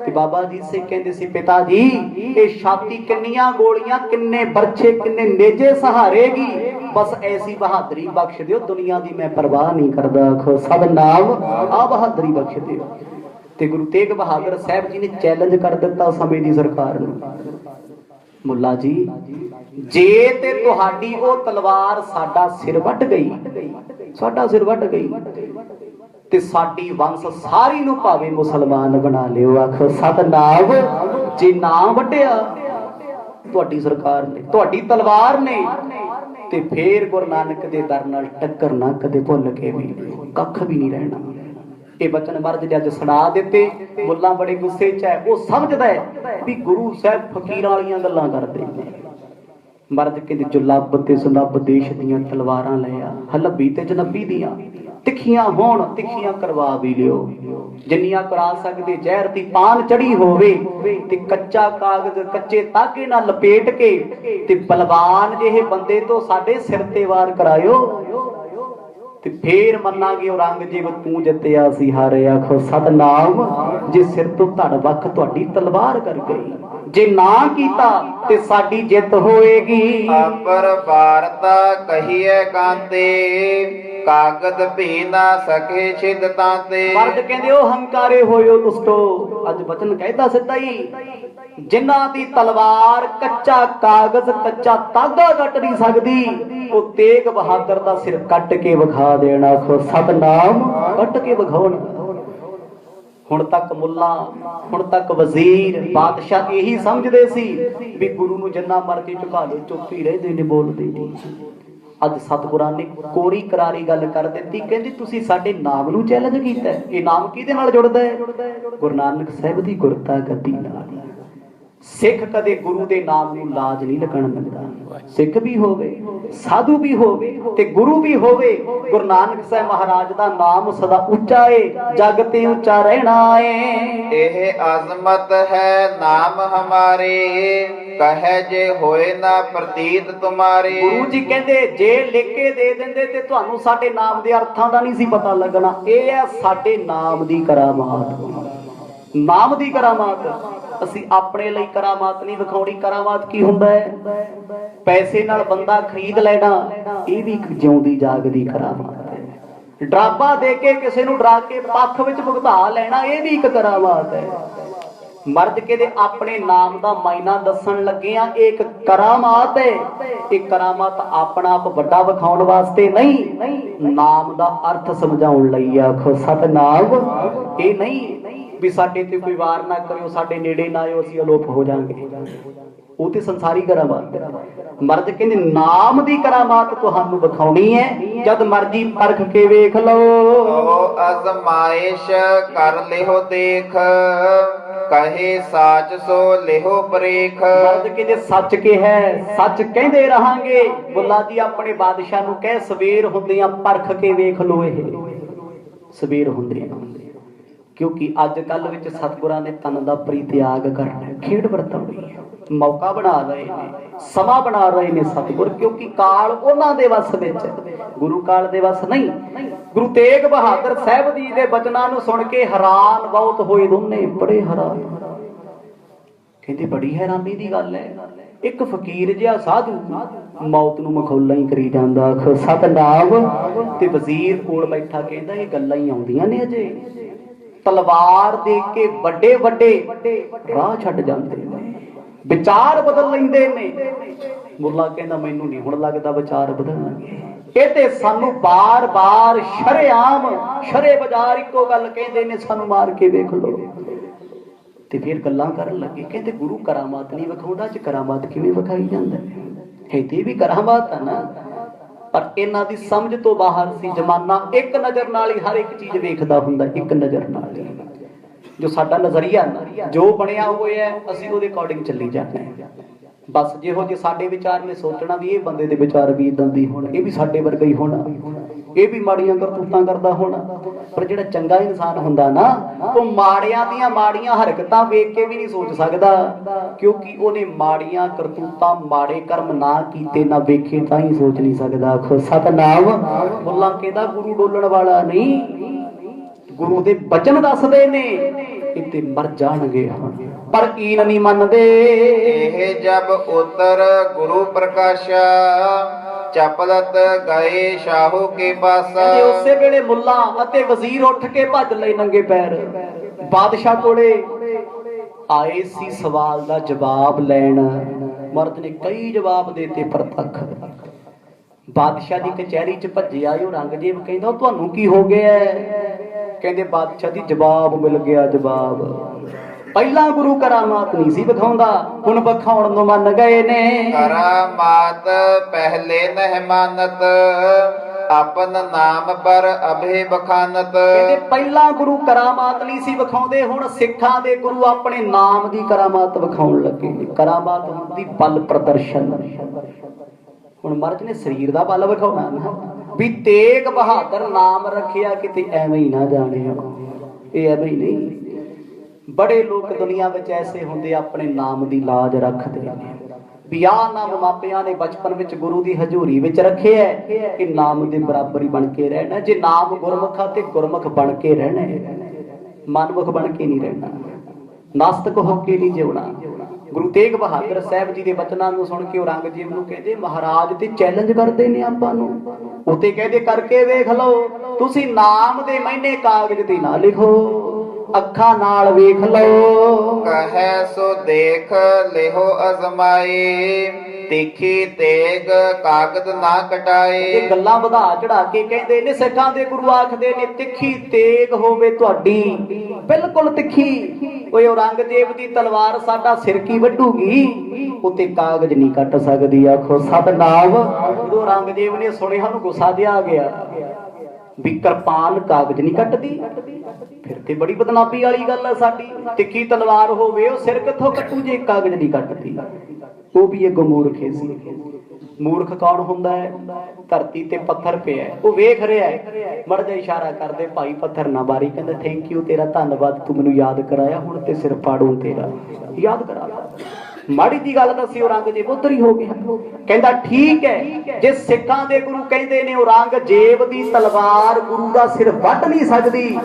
ਤੇ ਬਾਬਾ ਜੀ ਸਿੰਘ ਕਹਿੰਦੇ ਸੀ ਪਿਤਾ ਜੀ ਇਹ ਛਾਤੀ ਕਿੰਨੀਆਂ ਗੋਲੀਆਂ, ਕਿੰਨੇ ਬਰਛੇ, ਕਿੰਨੇ ਨੇਜੇ ਸਹਾਰੇਗੀ, ਬਸ ਐਸੀ ਬਹਾਦਰੀ ਬਖਸ਼ ਦਿਓ, ਦੁਨੀਆ ਦੀ ਮੈਂ ਪਰਵਾਹ ਨਹੀਂ ਕਰਦਾ। ਆਖੋ ਸਤਿਨਾਮ, ਆ ਬਹਾਦਰੀ ਬਖਸ਼ ਦਿਓ। ਤੇ ਗੁਰੂ ਤੇਗ ਬਹਾਦਰ ਸਾਹਿਬ ਜੀ ਨੇ ਚੈਲੰਜ ਕਰ ਦਿੱਤਾ ਸਮੇਂ ਦੀ ਸਰਕਾਰ ਨੂੰ, ਮੁੱਲਾ ਜੀ ਜੇ ਤੇ ਤੁਹਾਡੀ ਉਹ ਤਲਵਾਰ ਸਾਡਾ ਸਿਰ ਵੱਢ ਗਈ, ਸਾਡਾ ਸਿਰ ਵੱਢ ਗਈ, ਤੇ ਸਾਡੀ ਵੰਸ਼ ਸਾਰੀ ਨੂੰ ਭਾਵੇਂ ਮੁਸਲਮਾਨ ਬਣਾ ਲਿਓ। ਆਖੋ ਸਤਿਨਾਮ। ਜੇ ਨਾ ਵੱਢਿਆ ਤੁਹਾਡੀ ਸਰਕਾਰ ਨੇ, ਤੁਹਾਡੀ ਤਲਵਾਰ ਨੇ, ਤੇ ਫੇਰ ਗੁਰੂ ਨਾਨਕ ਦੇ ਦਰ ਨਾਲ ਟੱਕਰ ਨਾ ਕਦੇ ਭੁੱਲ ਕੇ ਵੀ, ਕੱਖ ਵੀ ਨਹੀਂ ਰਹਿਣਾ। ਇਹ ਬਚਨ ਮਹਾਰਾਜ ਨੇ ਅੱਜ ਸੁਣਾ ਦਿੱਤੇ। ਮੁੱਲਾ ਬੜੇ ਗੁੱਸੇ 'ਚ ਹੈ, ਉਹ ਸਮਝਦਾ ਹੈ ਵੀ ਗੁਰੂ ਸਾਹਿਬ ਫਕੀਰਾਂ ਵਾਲੀਆਂ ਗੱਲਾਂ ਕਰਦੇ ਨੇ। ਮਰਦ ਕਹਿੰਦੇ ਜੁਲੱਬ ਤੇ ਸੁਨੱਬ ਦੇਸ਼ ਦੀਆਂ ਤਲਵਾਰਾਂ ਲੈ ਆ, ਹਲੱਬੀ ਤੇ ਜਨਬੀ ਦੀਆਂ, ਤਿੱਖੀਆਂ ਹੋਣ ਤਿੱਖੀਆਂ ਕਰਵਾ ਵੀ ਲਿਓ, ਜਿੰਨੀਆਂ ਕਰਾ ਸਕਦੇ। ਜ਼ਹਿਰ ਦੀ ਪਾਨ ਚੜੀ ਹੋਵੇ ਤੇ ਕੱਚਾ ਕਾਗਜ਼ ਕੱਚੇ ਤਾਗੇ ਨਾਲ ਲਪੇਟ ਕੇ ਤੇ ਬਲਵਾਨ ਜਿਹੇ ਬੰਦੇ ਤੋਂ ਸਾਡੇ ਸਿਰ ਤੇ ਵਾਰ ਕਰਾਇਓ, ਤੇ ਫੇਰ ਮੰਨਾਂਗੇ ਔਰੰਗਜ਼ੇਬ ਤੂੰ ਜਿੱਤਿਆ ਸੀ ਹਾਰੇ। ਆਖੋ ਸਤਿਨਾਮ। ਜੇ ਸਿਰ ਤੋਂ ਧੜ ਵੱਖ ਤੁਹਾਡੀ ਤਲਵਾਰ ਕਰ ਗਈ, ਜੇ ਨਾ ਕੀਤਾ ਤੇ ਸਾਡੀ ਜਿੱਤ ਹੋਏਗੀ। ਆਪਰ ਵਾਰਤਾ ਕਹੀਏ ਕਾਂਤੇ, ਕਾਗਦ ਭੀ ਨਾ ਸਕੇ ਛਿਦ ਤਾਂਤੇ। ਮਰਦ ਕਹਿੰਦੇ ਉਹ ਹੰਕਾਰੇ ਹੋਇਓ ਦੁਸ਼ਟੋ। ਅੱਜ ਬਚਨ ਕਹਿਤਾ ਸਿੱਧਾ ਹੀ, ਜਿਨ੍ਹਾਂ ਦੀ ਤਲਵਾਰ ਕੱਚਾ ਕਾਗਜ਼ ਕੱਚਾ ਤਾਗਾ ਕੱਟ ਨਹੀਂ ਸਕਦੀ, ਉਹ ਤੇਗ ਬਹਾਦਰ ਦਾ ਸਿਰ ਕੱਟ ਕੇ ਵਿਖਾ ਦੇਣਾ। ਆਖੋ ਸਤਿਨਾਮ। ਕੱਟ ਕੇ ਵਿਖਾਉਣ। ਹੁਣ ਤੱਕ ਮੁੱਲਾ, ਹੁਣ ਤੱਕ ਵਜ਼ੀਰ, ਬਾਦਸ਼ਾਹ ਇਹੀ ਸਮਝਦੇ ਸੀ ਵੀ ਗੁਰੂ ਨੂੰ ਜਿੰਨਾ ਮਰਜ਼ੀ ਝੁਕਾ ਲਓ, ਚੁੱਪ ਹੀ ਰਹਿੰਦੇ ਨੇ, ਬੋਲਦੇ ਨਹੀਂ। ਅੱਜ ਸਤਿਗੁਰਾਂ ਨੇ ਕੋਰੀ ਕਰਾਰੀ ਗੱਲ ਕਰ ਦਿੱਤੀ। ਕਹਿੰਦੇ ਤੁਸੀਂ ਸਾਡੇ ਨਾਮ ਨੂੰ ਚੈਲੰਜ ਕੀਤਾ, ਇਹ ਨਾਮ ਕਿਹਦੇ ਨਾਲ ਜੁੜਦਾ ਹੈ? ਗੁਰੂ ਨਾਨਕ ਸਾਹਿਬ ਦੀ ਗੁਰਤਾ ਗੱਦੀ ਨਾਲ। ਸਿੱਖ ਕਦੇ ਗੁਰੂ ਦੇ ਨਾਮ ਨੂੰ ਲਾਜ ਨਹੀਂ ਲੱਗਣ ਦਿੰਦਾ। ਸਿੱਖ ਵੀ ਹੋਵੇ, ਸਾਧੂ ਵੀ ਹੋਵੇ ਤੇ ਗੁਰੂ ਵੀ ਹੋਵੇ, ਗੁਰੂ ਨਾਨਕ ਸਾਹਿਬ ਮਹਾਰਾਜ ਦਾ ਨਾਮ ਸਦਾ ਉੱਚਾ ਏ, ਜਗ ਤੇ ਉੱਚਾ ਰਹਿਣਾ ਏ। ਇਹ ਅਜ਼ਮਤ ਹੈ ਨਾਮ ਹਮਾਰੇ, ਕਹੇ ਜੇ ਹੋਏ ਨਾ ਪ੍ਰਤੀਤ ਤੁਮਾਰੇ। ਗੁਰੂ ਜੀ ਕਹਿੰਦੇ ਜੇ ਲਿਖ ਕੇ ਦੇ ਦਿੰਦੇ ਤੇ ਤੁਹਾਨੂੰ ਸਾਡੇ ਨਾਮ ਦੇ ਅਰਥਾਂ ਦਾ ਨਹੀਂ ਸੀ ਪਤਾ ਲੱਗਣਾ। ਇਹ ਹੈ ਸਾਡੇ ਨਾਮ ਦੀ ਕਰਾਮਾਤ, ਨਾਮ ਦੀ ਕਰਾਮਾਤ। ਅਸੀਂ ਆਪਣੇ ਲਈ ਕਰਾਮਾਤ ਨਹੀਂ ਵਿਖਾਉਣੀ। ਕਰਾਮਾਤ ਕੀ ਹੁੰਦਾ ਹੈ? ਪੈਸੇ ਨਾਲ ਬੰਦਾ ਖਰੀਦ ਲੈਣਾ, ਇਹ ਵੀ ਇੱਕ ਜਿਉਂਦੀ ਜਾਗਦੀ ਕਰਾਮਾਤ ਹੈ। ਡਰਾਵਾ ਦੇ ਕੇ ਕਿਸੇ ਨੂੰ ਡਰਾ ਕੇ ਪੱਖ ਵਿੱਚ ਭੁਗਤਾ ਲੈਣਾ, ਇਹ ਵੀ ਇੱਕ ਕਰਾਮਾਤ ਹੈ। ਮਰਦ ਕਹਿੰਦੇ ਆਪਣੇ ਨਾਮ ਦਾ ਮਾਇਨਾ ਦੱਸਣ ਲੱਗੇ ਆ, ਇਹ ਇੱਕ ਕਰਾਮਾਤ ਹੈ। ਇਹ ਕਰਾਮਾਤ ਆਪਣਾ ਆਪ ਵੱਡਾ ਵਿਖਾਉਣ ਵਾਸਤੇ ਨਹੀਂ, ਨਾਮ ਦਾ ਅਰਥ ਸਮਝਾਉਣ ਲਈ। ਆਖੋ ਸਤਿਨਾਮ। ਇਹ ਨਹੀਂ ਵੀ ਸਾਡੇ ਤੇ ਕੋਈ ਵਾਰ ਨਾ ਕਰਿਓ, ਸਾਡੇ ਨੇੜੇ ਨਾ ਆਇਓ, ਅਸੀਂ ਅਲੋਪ ਹੋ ਜਾਾਂਗੇ। ਉਹ ਤੇ ਸੰਸਾਰੀ ਕਰਾਮਾਤ ਹੈ। ਮਰਦ ਕਹਿੰਦੇ ਨਾਮ ਦੀ ਕਰਾਮਾਤ ਤੁਹਾਨੂੰ ਵਿਖਾਉਣੀ ਹੈ, ਜਦ ਮਰਜੀ ਪਰਖ ਕੇ ਵੇਖ ਲਓ। ਅਜ਼ਮਾਇਸ਼ ਕਰ ਲਿਓ ਦੇਖ, ਕਹੇ ਸਾਚ ਸੋ ਲਿਓ ਪਰੇਖ। ਮਰਦ ਕਹਿੰਦੇ ਸੱਚ ਕਿਹਾ, ਸੱਚ ਕਹਿੰਦੇ ਰਹਾਂਗੇ। ਬੁੱਲਾ ਜੀ ਆਪਣੇ ਬਾਦਸ਼ਾਹ ਨੂੰ ਕਹੇ ਸਵੇਰ ਹੁੰਦਿਆਂ ਪਰਖ ਕੇ ਵੇਖ ਲਓ। ਇਹ ਸਵੇਰ ਹੁੰਦੇ ਕਿਉਂਕਿ ਅੱਜ ਕੱਲ ਵਿੱਚ ਸਤਿਗੁਰਾਂ ਨੇ ਤਨ ਦਾ ਪਰਿਤਿਆਗ ਕਰਨਾ, ਖੇਡ ਵਰਤਾਉਣੀ ਹੈ। ਮੌਕਾ ਬਣਾ ਰਹੇ ਨੇ, ਸਮਾਂ ਬਣਾ ਰਹੇ ਨੇ ਸਤਿਗੁਰ, ਕਿਉਂਕਿ ਕਾਲ ਉਹਨਾਂ ਦੇ ਵੱਸ ਵਿੱਚ, ਗੁਰੂ ਕਾਲ ਦੇ ਵੱਸ ਨਹੀਂ। ਗੁਰੂ ਤੇਗ ਬਹਾਦਰ ਸਾਹਿਬ ਜੀ ਦੇ ਬਚਨਾਂ ਨੂੰ ਸੁਣ ਕੇ ਹੈਰਾਨ ਬਹੁਤ ਹੋਏ ਦੋਨੇ, ਬੜੇ ਹੈਰਾਨ। ਕਹਿੰਦੇ ਬੜੀ ਹੈਰਾਨੀ ਦੀ ਗੱਲ ਹੈ, ਇੱਕ ਫਕੀਰ ਜਿਹਾ ਸਾਧੂ ਮੌਤ ਨੂੰ ਮਖੌਲਾਂ ਹੀ ਕਰੀ ਜਾਂਦਾ। ਸਤਿਨਾਮ। ਤੇ ਵਜ਼ੀਰ ਕੋਲ ਬੈਠਾ ਕਹਿੰਦਾ ਇਹ ਗੱਲਾਂ ਹੀ ਆਉਂਦੀਆਂ ਨੇ ਅਜੇ। ਤਲਵਾਰ ਦੇ ਕੇ ਵੱਡੇ ਵੱਡੇ ਰਾਹ ਛੱਡ ਜਾਂਦੇ ਨੇ, ਵਿਚਾਰ ਬਦਲ ਲੈਂਦੇ ਨੇ। ਮੁੱਲਾ ਕਹਿੰਦਾ ਮੈਨੂੰ ਨਹੀਂ ਹੁਣ ਲੱਗਦਾ ਵਿਚਾਰ ਬਦਲਣਗੇ। ਇਹ ਤੇ ਸਾਨੂੰ ਬਾਰ-ਬਾਰ ਸ਼ਰੇਆਮ ਸ਼ਰੇ ਬਾਜ਼ਾਰ ਇੱਕੋ ਗੱਲ ਕਹਿੰਦੇ ਨੇ, ਸਾਨੂੰ ਮਾਰ ਕੇ ਵੇਖ ਲਓ। ਤੇ ਫਿਰ ਗੱਲਾਂ ਕਰਨ ਲੱਗੇ, ਕਹਿੰਦੇ ਗੁਰੂ ਕਰਾਮਾਤ ਨਹੀਂ ਵਿਖਾਉਂਦਾ, ਚ ਕਰਾਮਾਤ ਕਿਵੇਂ ਵਿਖਾਈ ਜਾਂਦਾ ਹੈ? ਤੇ ਵੀ ਕਰਾਮਾਤ ਆ ਨਾ, ਪਰ ਇਹਨਾਂ ਦੀ ਸਮਝ ਤੋਂ ਬਾਹਰ ਸੀ। ਜ਼ਮਾਨਾ ਇੱਕ ਨਜ਼ਰ ਨਾਲ ਹੀ ਹਰ ਇੱਕ ਚੀਜ਼ ਵੇਖਦਾ ਹੁੰਦਾ, ਇੱਕ ਨਜ਼ਰ ਨਾਲ ਹੀ। ਜੋ ਸਾਡਾ ਨਜ਼ਰੀਆ ਨਾ, ਜੋ ਬਣਿਆ ਹੋਇਆ ਅਸੀਂ ਉਹਦੇ ਅਕੋਰਡਿੰਗ ਚੱਲੀ ਜਾਂਦੇ ਹਾਂ। ਬਸ ਜਿਹੋ ਜਿਹੇ ਸਾਡੇ ਵਿਚਾਰ ਨੇ, ਸੋਚਣਾ ਵੀ ਇਹ ਬੰਦੇ ਦੇ ਵਿਚਾਰ ਵੀ ਇਦਾਂ ਦੇ ਹੋਣ, ਇਹ ਵੀ ਸਾਡੇ ਵਰਗਾ ਹੀ ਹੋਣਾ, ਇਹ ਵੀ ਮਾੜੀਆਂ ਕਰਤੂਤਾਂ ਕਰਦਾ ਹੋਣਾ। ਪਰ ਜਿਹੜਾ ਚੰਗਾ ਇਨਸਾਨ ਹੁੰਦਾ ਨਾ, ਉਹ ਮਾੜਿਆਂ ਦੀਆਂ ਮਾੜੀਆਂ ਹਰਕਤਾਂ ਵੇਖ ਕੇ ਵੀ ਨਹੀਂ ਸੋਚ ਸਕਦਾ, ਕਿਉਂਕਿ ਉਹਨੇ ਮਾੜੀਆਂ ਕਰਤੂਤਾਂ, ਮਾੜੇ ਕਰਮ ਨਾ ਕੀਤੇ, ਨਾ ਵੇਖੇ ਤਾਂ ਹੀ ਸੋਚ ਨਹੀਂ ਸਕਦਾ। ਆਖੋ ਸਤਨਾਮ। ਬੋਲਾਂ ਕਹਿੰਦਾ ਗੁਰੂ ਡੋਲਣ ਵਾਲਾ ਨਹੀਂ, ਗੁਰੂ ਦੇ ਬਚਨ ਦੱਸਦੇ ਨੇ ਇੱਥੇ ਮਰ ਜਾਣਗੇ ਹੁਣ, ਪਰ ਕੀਨ ਨਹੀਂ ਮੰਨਦੇ। ਇਹ ਜਬ ਉਤਰ ਗੁਰੂ ਪ੍ਰਕਾਸ਼ਾ, ਚਪਲਤ ਗਏ ਸ਼ਾਹੂ ਕੇ ਪਾਸਾ। ਉਸੇ ਵੇਲੇ ਮੁੱਲਾ ਅਤੇ ਵਜ਼ੀਰ ਉੱਠ ਕੇ ਭੱਜ ਲਏ ਨੰਗੇ ਪੈਰ ਬਾਦਸ਼ਾਹ ਕੋਲੇ। ਆਏ ਸੀ ਸਵਾਲ ਦਾ ਜਵਾਬ ਲੈਣ। ਮਰਦ ਨੇ ਕਈ ਜਵਾਬ ਦੇਤੇ ਪ੍ਰਤੱਖ। ਬਾਦਸ਼ਾਹ ਦੀ ਕਚਹਿਰੀ ਚ ਭੱਜਿਆ, ਉਹ ਰੰਗਜੀਤ ਕਹਿੰਦਾ ਤੁਹਾਨੂੰ ਕੀ ਹੋ ਗਿਆ? ਕਹਿੰਦੇ ਬਾਦਸ਼ਾਹ ਦੀ ਜਵਾਬ ਮਿਲ ਗਿਆ। ਜਵਾਬ ਪਹਿਲਾਂ ਗੁਰੂ ਕਰਾਮਾਤ ਨਹੀਂ ਸੀ ਵਿਖਾਉਂਦਾ, ਹੁਣ ਵਿਖਾਉਣ ਨੂੰ ਮੰਨ ਗਏ ਨੇ। ਕਰਾਮਾਤ ਪਹਿਲੇ ਨਹਿਮਾਨਤ, ਆਪਨ ਨਾਮ ਪਰ ਅਭੇ ਬਖਾਨਤ। ਕਹਿੰਦੇ ਪਹਿਲਾਂ ਗੁਰੂ ਕਰਾਮਾਤ ਨਹੀਂ ਸੀ ਵਿਖਾਉਂਦੇ, ਹੁਣ ਸਿੱਖਾਂ ਦੇ ਗੁਰੂ ਆਪਣੇ ਨਾਮ ਦੀ ਕਰਾਮਾਤ ਵਿਖਾਉਣ ਲੱਗੇ। ਕਰਾਮਾਤ ਹੁੰਦੀ ਬਲ ਪ੍ਰਦਰਸ਼ਨ। ਹੁਣ ਮਹਾਰਾਜ ਨੇ ਸਰੀਰ ਦਾ ਬਲ ਵਿਖਾਉਣਾ ਨਾ, ਵੀ ਤੇਗ ਬਹਾਦਰ ਨਾਮ ਰੱਖਿਆ, ਕਿਤੇ ਐਵੇਂ ਹੀ ਨਾ ਜਾਣੇ ਇਹ ਐਵੇਂ ਹੀ ਨਹੀਂ। ਬੜੇ ਲੋਕ ਦੁਨੀਆ ਵਿੱਚ ਐਸੇ ਹੁੰਦੇ ਆਪਣੇ ਨਾਮ ਦੀ ਲਾਜ ਰੱਖਦੇ ਨੇ, ਵੀ ਆਹ ਨਾਮ ਮਾਪਿਆਂ ਨੇ ਬਚਪਨ ਵਿੱਚ ਗੁਰੂ ਦੀ ਹਜ਼ੂਰੀ ਵਿੱਚ ਰੱਖਿਆ ਕਿ ਨਾਮ ਦੇ ਬਰਾਬਰ ਹੀ ਬਣ ਕੇ ਰਹਿਣਾ। ਜੇ ਨਾਮ ਗੁਰਮੁਖਾ ਤੇ ਗੁਰਮੁਖ ਬਣ ਕੇ ਰਹਿਣਾ, ਮਨਮੁਖ ਬਣ ਕੇ ਨਹੀਂ ਰਹਿਣਾ, ਨਾਸਤਕ ਹੋ ਕੇ ਨਹੀਂ ਜਿਉਣਾ। ਗੁਰੂ ਤੇਗ ਬਹਾਦਰ ਸਾਹਿਬ ਜੀ ਦੇ ਬਚਨਾਂ ਨੂੰ ਸੁਣ ਕੇ ਔਰੰਗਜ਼ੇਬ ਨੂੰ ਕਹਿੰਦੇ ਮਹਾਰਾਜ ਤੇ ਚੈਲੰਜ ਕਰਦੇ ਨੇ ਆਪਾਂ ਨੂੰ। ਉਤੇ ਕਹਿੰਦੇ ਕਰਕੇ ਵੇਖ ਲਓ, ਤੁਸੀਂ ਨਾਮ ਦੇ ਮਹੀਨੇ ਕਾਗਜ਼ ਤੇ ਨਾ ਲਿਖੋ, ਅੱਖਾਂ ਨਾਲ ਵੇਖ ਲਓ। ਕਹੈ ਸੋ ਦੇਖ ਲਿਹੋ ਅਜ਼ਮਾਈ, ਤਿੱਖੀ ਤੇਗ ਕਾਗਦ ਨਾ ਕਟਾਏ। ਇਹ ਗੱਲਾਂ ਵਧਾ ਚੜਾ ਕੇ ਕਹਿੰਦੇ ਨੇ। ਸਿੱਖਾਂ ਦੇ ਗੁਰੂ ਆਖਦੇ ਨੇ ਤਿੱਖੀ ਤੇਗ ਹੋਵੇ ਤੁਹਾਡੀ, ਬਿਲਕੁਲ ਤਿੱਖੀ। ਓਏ ਔਰੰਗਜ਼ੇਬ ਦੀ ਤਲਵਾਰ ਸਾਡਾ ਸਿਰ ਕੀ ਵੱਢੂਗੀ, ਉਤੇ ਕਾਗਜ਼ ਨਹੀਂ ਕੱਟ ਸਕਦੀ। ਆਖੋ ਸਤਨਾਮ। ਜਦੋਂ ਔਰੰਗਜ਼ੇਬ ਨੇ ਸੁਣਿਆ, ਉਹਨੂੰ ਗੁੱਸਾ ਜਿਹਾ ਆ ਗਿਆ ਵੀ ਕਿਰਪਾਨ ਕਾਗਜ਼ ਨਹੀਂ ਕੱਟਦੀ, ਫਿਰ ਤੇ ਬੜੀ ਬਦਨਾਮੀ ਵਾਲੀ ਗੱਲ ਹੈ ਸਾਡੀ। ਤਿੱਖੀ ਤਲਵਾਰ ਹੋਵੇ, ਉਹ ਸਿਰ ਕਿੱਥੋਂ ਕੱਟੂ ਜੇ ਕਾਗਜ਼ ਨਹੀਂ ਕੱਟਦੀ। ਉਹ ਵੀ ਇੱਕ ਮੂਰਖ ਸੀ। ਮੂਰਖ ਕੌਣ ਹੁੰਦਾ ਹੈ? ਧਰਤੀ ਤੇ ਪੱਥਰ ਪਿਆ, ਉਹ ਵੇਖ ਰਿਹਾ ਹੈ, ਮੜ ਜਾ ਇਸ਼ਾਰਾ ਕਰਦੇ, ਭਾਈ ਪੱਥਰ ਨਾ ਬਾਰੀ। ਕਹਿੰਦਾ ਥੈਂਕ ਯੂ, ਤੇਰਾ ਧੰਨਵਾਦ, ਤੂੰ ਮੈਨੂੰ ਯਾਦ ਕਰਾਇਆ, ਹੁਣ ਤੇ ਸਿਰ ਪਾੜੂ ਤੇਰਾ, ਯਾਦ ਕਰਾ ਲਾ। ਮਾੜੀ ਦੀ ਗੱਲ ਦੱਸੀ, ਔਰੰਗਜ਼ੇਬ ਉਧਰ ਹੀ ਹੋ ਗਿਆ। ਕਹਿੰਦਾ ਠੀਕ ਹੈ, ਜੇ ਸਿੱਖਾਂ ਦੇ ਗੁਰੂ ਕਹਿੰਦੇ ਨੇ ਔਰੰਗਜ਼ੇਬ ਦੀ ਤਲਵਾਰ ਗੁਰੂ ਦਾ ਸਿਰ ਵੱਢ ਨਹੀਂ ਸਕਦੀ,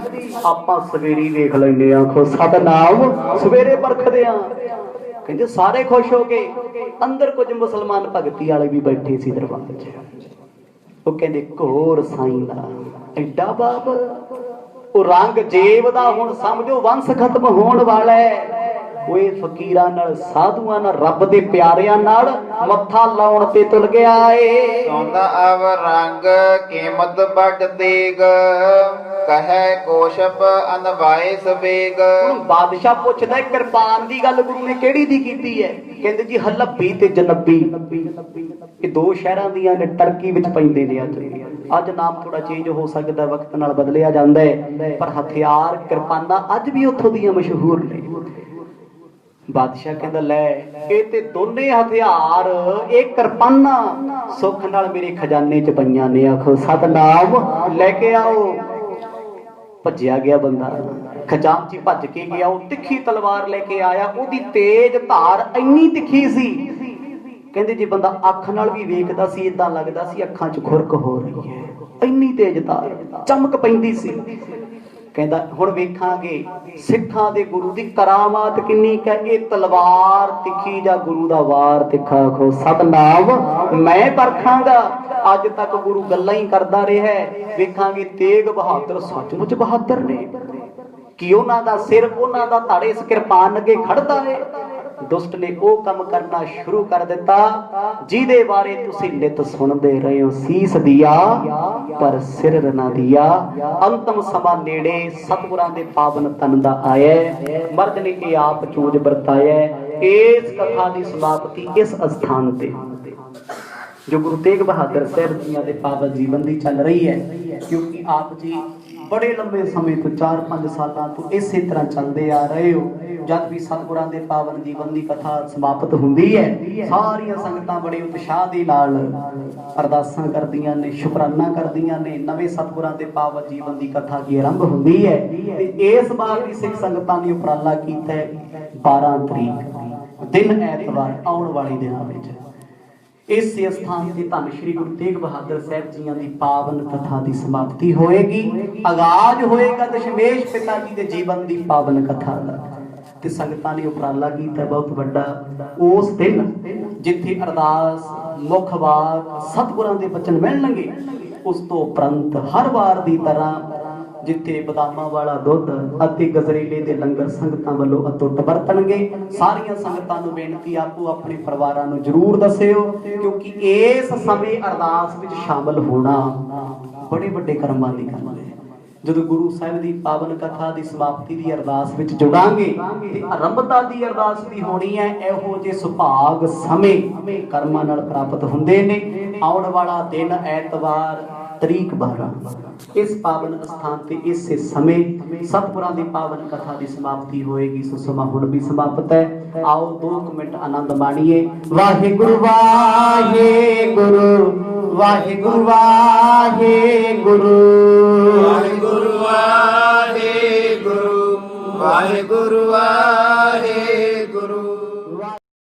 ਆਪਾਂ ਸਵੇਰੀ ਵੇਖ ਲੈਂਦੇ ਆ। ਆਖੋ ਸਤਨਾਮ। ਸਵੇਰੇ ਪਰਖਦੇ ਆ। ਕਹਿੰਦੇ ਸਾਰੇ ਖੁਸ਼ ਹੋ ਗਏ। ਅੰਦਰ ਕੁਝ ਮੁਸਲਮਾਨ ਭਗਤੀ ਵਾਲੇ ਵੀ ਬੈਠੇ ਸੀ ਦਰਬਾਰ 'ਚ। ਉਹ ਕਹਿੰਦੇ ਘੋਰ ਸਾਈਂ ਦਾ ਐਡਾ ਬਾਪ, ਔਰੰਗਜ਼ੇਬ ਦਾ ਹੁਣ ਸਮਝੋ ਵੰਸ਼ ਖਤਮ ਹੋਣ ਵਾਲਾ ਹੈ। ਓਏ ਫਕੀਰਾਂ ਨਾਲ, ਸਾਧੂਆਂ ਨਾਲ, ਰੱਬ ਦੇ ਪਿਆਰਿਆਂ ਨਾਲ ਮੱਥਾ ਲਾਉਣ ਤੇ ਤੁਲ ਗਿਆ ਏ। ਸੋਨਾ ਅਵ ਰੰਗ ਕੀਮਤ ਵੱਡ ਦੇਗ, ਕਹੈ ਕੋਸ਼ਪ ਅਨਵਾਏ ਸਵੇਗ। ਹੁਣ ਬਾਦਸ਼ਾਹ ਪੁੱਛਦਾ ਕਿਰਪਾਨ ਦੀ ਗੱਲ ਗੁਰੂ ਨੇ ਕਿਹੜੀ ਦੀ ਕੀਤੀ ਹੈ? ਕਹਿੰਦੇ ਜੀ ਹਲੱਬੀ ਤੇ ਜਨੱਬੀ, ਇਹ ਦੋ ਸ਼ਹਿਰਾਂ ਦੀਆਂ ਨੇ, ਟਰਕੀ ਵਿੱਚ ਪੈਂਦੇ ਨੇ। ਅੱਜ ਨਾਮ ਥੋੜਾ ਚੇਂਜ ਹੋ ਸਕਦਾ, ਵਕਤ ਨਾਲ ਬਦਲਿਆ ਜਾਂਦਾ ਹੈ, ਪਰ ਹਥਿਆਰ ਕਿਰਪਾਨਾਂ ਅੱਜ ਵੀ ਉੱਥੋਂ ਦੀਆਂ ਮਸ਼ਹੂਰ ਨੇ। ਬਾਦਸ਼ਾਹ ਕਹਿੰਦਾ ਲੈ, ਇਹ ਤੇ ਦੋਨੇ ਹਥਿਆਰ, ਇਹ ਕਿਰਪਾਨਾਂ ਸੁੱਖ ਨਾਲ ਮੇਰੇ ਖਜ਼ਾਨੇ 'ਚ ਪਈਆਂ ਨੇ। ਆਖੋ ਸਤਨਾਮ। ਲੈ ਕੇ ਆਓ। ਭੱਜਿਆ ਗਿਆ ਬੰਦਾ, ਖਜ਼ਾਨਚੀ ਭੱਜ ਕੇ ਗਿਆ, ਉਹ ਤਿੱਖੀ ਤਲਵਾਰ ਲੈ ਕੇ ਆਇਆ। ਉਹਦੀ ਤੇਜ਼ ਧਾਰ ਇੰਨੀ ਤਿੱਖੀ ਸੀ, ਕਹਿੰਦੇ ਜੇ ਬੰਦਾ ਅੱਖ ਨਾਲ ਵੀ ਵੇਖਦਾ ਸੀ, ਏਦਾਂ ਲੱਗਦਾ ਸੀ ਅੱਖਾਂ 'ਚ ਖੁਰਕ ਹੋ ਰਹੀ ਹੈ, ਇੰਨੀ ਤੇਜ਼ ਧਾਰ, ਚਮਕ ਪੈਂਦੀ ਸੀ। ਕਹਿੰਦਾ ਹੁਣ ਵੇਖਾਂਗੇ ਸਿੱਖਾਂ ਦੇ ਗੁਰੂ ਦੀ ਕਰਾਮਾਤ ਕਿੰਨੀ ਕੁ ਹੈ। ਇਹ ਤਲਵਾਰ ਤਿੱਖੀ ਜਾਂ ਗੁਰੂ ਦਾ ਵਾਰ ਤਿੱਖਾ। ਆਖੋ ਸਤਨਾਮ। ਮੈਂ ਪਰਖਾਂਗਾ। ਅੱਜ ਤੱਕ ਗੁਰੂ ਗੱਲਾਂ ਹੀ ਕਰਦਾ ਰਿਹਾ, ਵੇਖਾਂਗੇ ਤੇਗ ਬਹਾਦਰ ਸੱਚਮੁੱਚ ਬਹਾਦਰ ਨੇ ਕਿ ਉਹਨਾਂ ਦਾ ਸਿਰ, ਉਹਨਾਂ ਦਾ ਧੜ ਇਸ ਕਿਰਪਾਨ ਅੱਗੇ ਖੜਦਾ ਹੈ। ਦੁਸ਼ਟ ਨੇ ਉਹ ਕੰਮ ਕਰਨਾ ਸ਼ੁਰੂ ਕਰ ਦਿੱਤਾ ਜਿਹਦੇ ਬਾਰੇ ਤੁਸੀਂ ਨਿਤ ਸੁਣਦੇ ਰਹੇ ਹੋ। ਸੀਸ ਦਿਆ ਪਰ ਸਿਰ ਨਾ ਦਿਆ। ਅੰਤਮ ਸਮਾਂ ਨੇੜੇ ਸਤਿਗੁਰਾਂ ਦੇ ਪਾਵਨ ਤਨ ਦਾ ਆਇਆ। ਮਰਦ ਨੇ ਇਹ ਆਪ ਚੂਜ ਵਰਤਾਇਆ। ਇਸ ਕਥਾ ਦੀ ਸਮਾਪਤੀ ਇਸ ਅਸਥਾਨ ਤੇ ਜੋ ਗੁਰੂ ਤੇਗ ਬਹਾਦਰ ਸਾਹਿਬ ਜੀ ਦੇ ਪਾਵਨ ਜੀਵਨ ਦੀ ਚੱਲ ਰਹੀ ਹੈ, ਕਿਉਂਕਿ ਆਪ ਜੀ ਬੜੇ ਲੰਬੇ ਸਮੇਂ ਤੋਂ 4-5 ਸਾਲਾਂ ਤੋਂ ਇਸੇ ਤਰ੍ਹਾਂ ਚੱਲਦੇ ਆ ਰਹੇ ਹੋ। ਜਦ ਵੀ ਸਤਿਗੁਰਾਂ ਦੇ ਪਾਵਨ ਜੀਵਨ ਦੀ ਕਥਾ ਸਮਾਪਤ ਹੁੰਦੀ ਹੈ, ਸਾਰੀਆਂ ਸੰਗਤਾਂ ਬੜੇ ਉਤਸ਼ਾਹ ਦੇ ਨਾਲ ਅਰਦਾਸਾਂ ਕਰਦੀਆਂ ਨੇ, ਸ਼ੁਕਰਾਨਾ ਕਰਦੀਆਂ ਨੇ। ਨਵੇਂ ਸਤਿਗੁਰਾਂ ਦੇ ਪਾਵਨ ਜੀਵਨ ਦੀ ਕਥਾ ਦੀ ਆਰੰਭ ਹੁੰਦੀ ਹੈ ਤੇ ਇਸ ਵਾਰ ਵੀ ਸਿੱਖ ਸੰਗਤਾਂ ਨੇ ਉਪਰਾਲਾ ਕੀਤਾ ਹੈ 12 ਤਰੀਕ ਦਿਨ ਐਤਵਾਰ ਆਉਣ ਵਾਲੇ ਦਿਨਾਂ ਵਿੱਚ ਇਸੇ ਸਥਾਨ ਤੇ ਧੰਨ ਸ਼੍ਰੀ ਗੁਰੂ ਤੇਗ ਬਹਾਦਰ ਸਾਹਿਬ ਜੀਆਂ ਦੀ ਪਾਵਨ ਕਥਾ ਦੀ ਸਮਾਪਤੀ ਹੋਏਗੀ। ਆਗਾਜ਼ ਹੋਏਗਾ ਦਸ਼ਮੇਸ਼ ਪਿਤਾ ਜੀ ਦੇ ਜੀਵਨ ਦੀ ਪਾਵਨ ਕਥਾ ਦਾ ਤੇ ਸੰਗਤਾਂ ਨੇ ਉਪਰਾਲਾ ਕੀਤਾ ਬਹੁਤ ਵੱਡਾ। ਉਸ ਦਿਨ ਜਿੱਥੇ ਅਰਦਾਸ ਮੁੱਖ ਵਾਕ ਸਤਿਗੁਰਾਂ ਦੇ ਬਚਨ ਮਿਲਣਗੇ, ਉਸ ਤੋਂ ਉਪਰੰਤ ਹਰ ਵਾਰ ਦੀ ਤਰ੍ਹਾਂ ਜਿੱਥੇ ਬਦਾਮਾਂ ਵਾਲਾ ਦੁੱਧ ਅਤੇ ਗਜਰੇਲੇ ਦੇ ਲੰਗਰ ਸੰਗਤਾਂ ਵੱਲੋਂ ਅਟੁੱਟ ਵਰਤਣਗੇ। ਸਾਰੀਆਂ ਸੰਗਤਾਂ ਨੂੰ ਬੇਨਤੀ ਆਪੋ ਆਪਣੇ ਪਰਿਵਾਰਾਂ ਨੂੰ ਜ਼ਰੂਰ ਦੱਸਿਓ, ਕਿਉਂਕਿ ਇਸ ਸਮੇਂ ਅਰਦਾਸ ਵਿੱਚ ਸ਼ਾਮਲ ਹੋਣਾ ਬੜੇ ਵੱਡੇ ਕਰਮਾਂ ਦੀ ਗੱਲ ਹੈ। ਜਦੋਂ ਗੁਰੂ ਸਾਹਿਬ ਦੀ ਪਾਵਨ ਕਥਾ ਦੀ ਸਮਾਪਤੀ ਦੀ ਅਰਦਾਸ ਵਿੱਚ ਜੁੜਾਂਗੇ ਤੇ ਆਰੰਭਤਾ ਦੀ ਅਰਦਾਸ ਵੀ ਹੋਣੀ ਹੈ। ਇਹੋ ਜਿਹੇ ਸੁਭਾਗ ਸਮੇਂ ਕਰਮਾਂ ਨਾਲ ਪ੍ਰਾਪਤ ਹੁੰਦੇ ਨੇ। ਆਉਣ ਵਾਲਾ ਦਿਨ ਐਤਵਾਰ ਤਰੀਕ 12 ਇਸ ਪਾਵਨ ਸਥਾਨ ਤੇ ਇਸੇ ਸਮੇਂ ਸਤਿਗੁਰਾਂ ਦੀ ਪਾਵਨ ਕਥਾ ਦੀ ਸਮਾਪਤੀ ਹੋਏਗੀ। ਸੋ ਸਮਾਂ ਹੁਣ ਵੀ ਸਮਾਪਤ ਹੈ। ਆਓ 2 ਮਿੰਟ ਆਨੰਦ ਮਾਣੀਏ। ਵਾਹਿਗੁਰੂ ਵਾਹਿਗੁਰੂ ਵਾਹਿਗੁਰੂ ਵਾਹਿਗੁਰੂ ਵਾਹਿਗੁਰੂ ਵਾਹਿਗੁਰੂ ਵਾਹਿਗੁਰੂ ਵਾਹਿਗੁਰੂ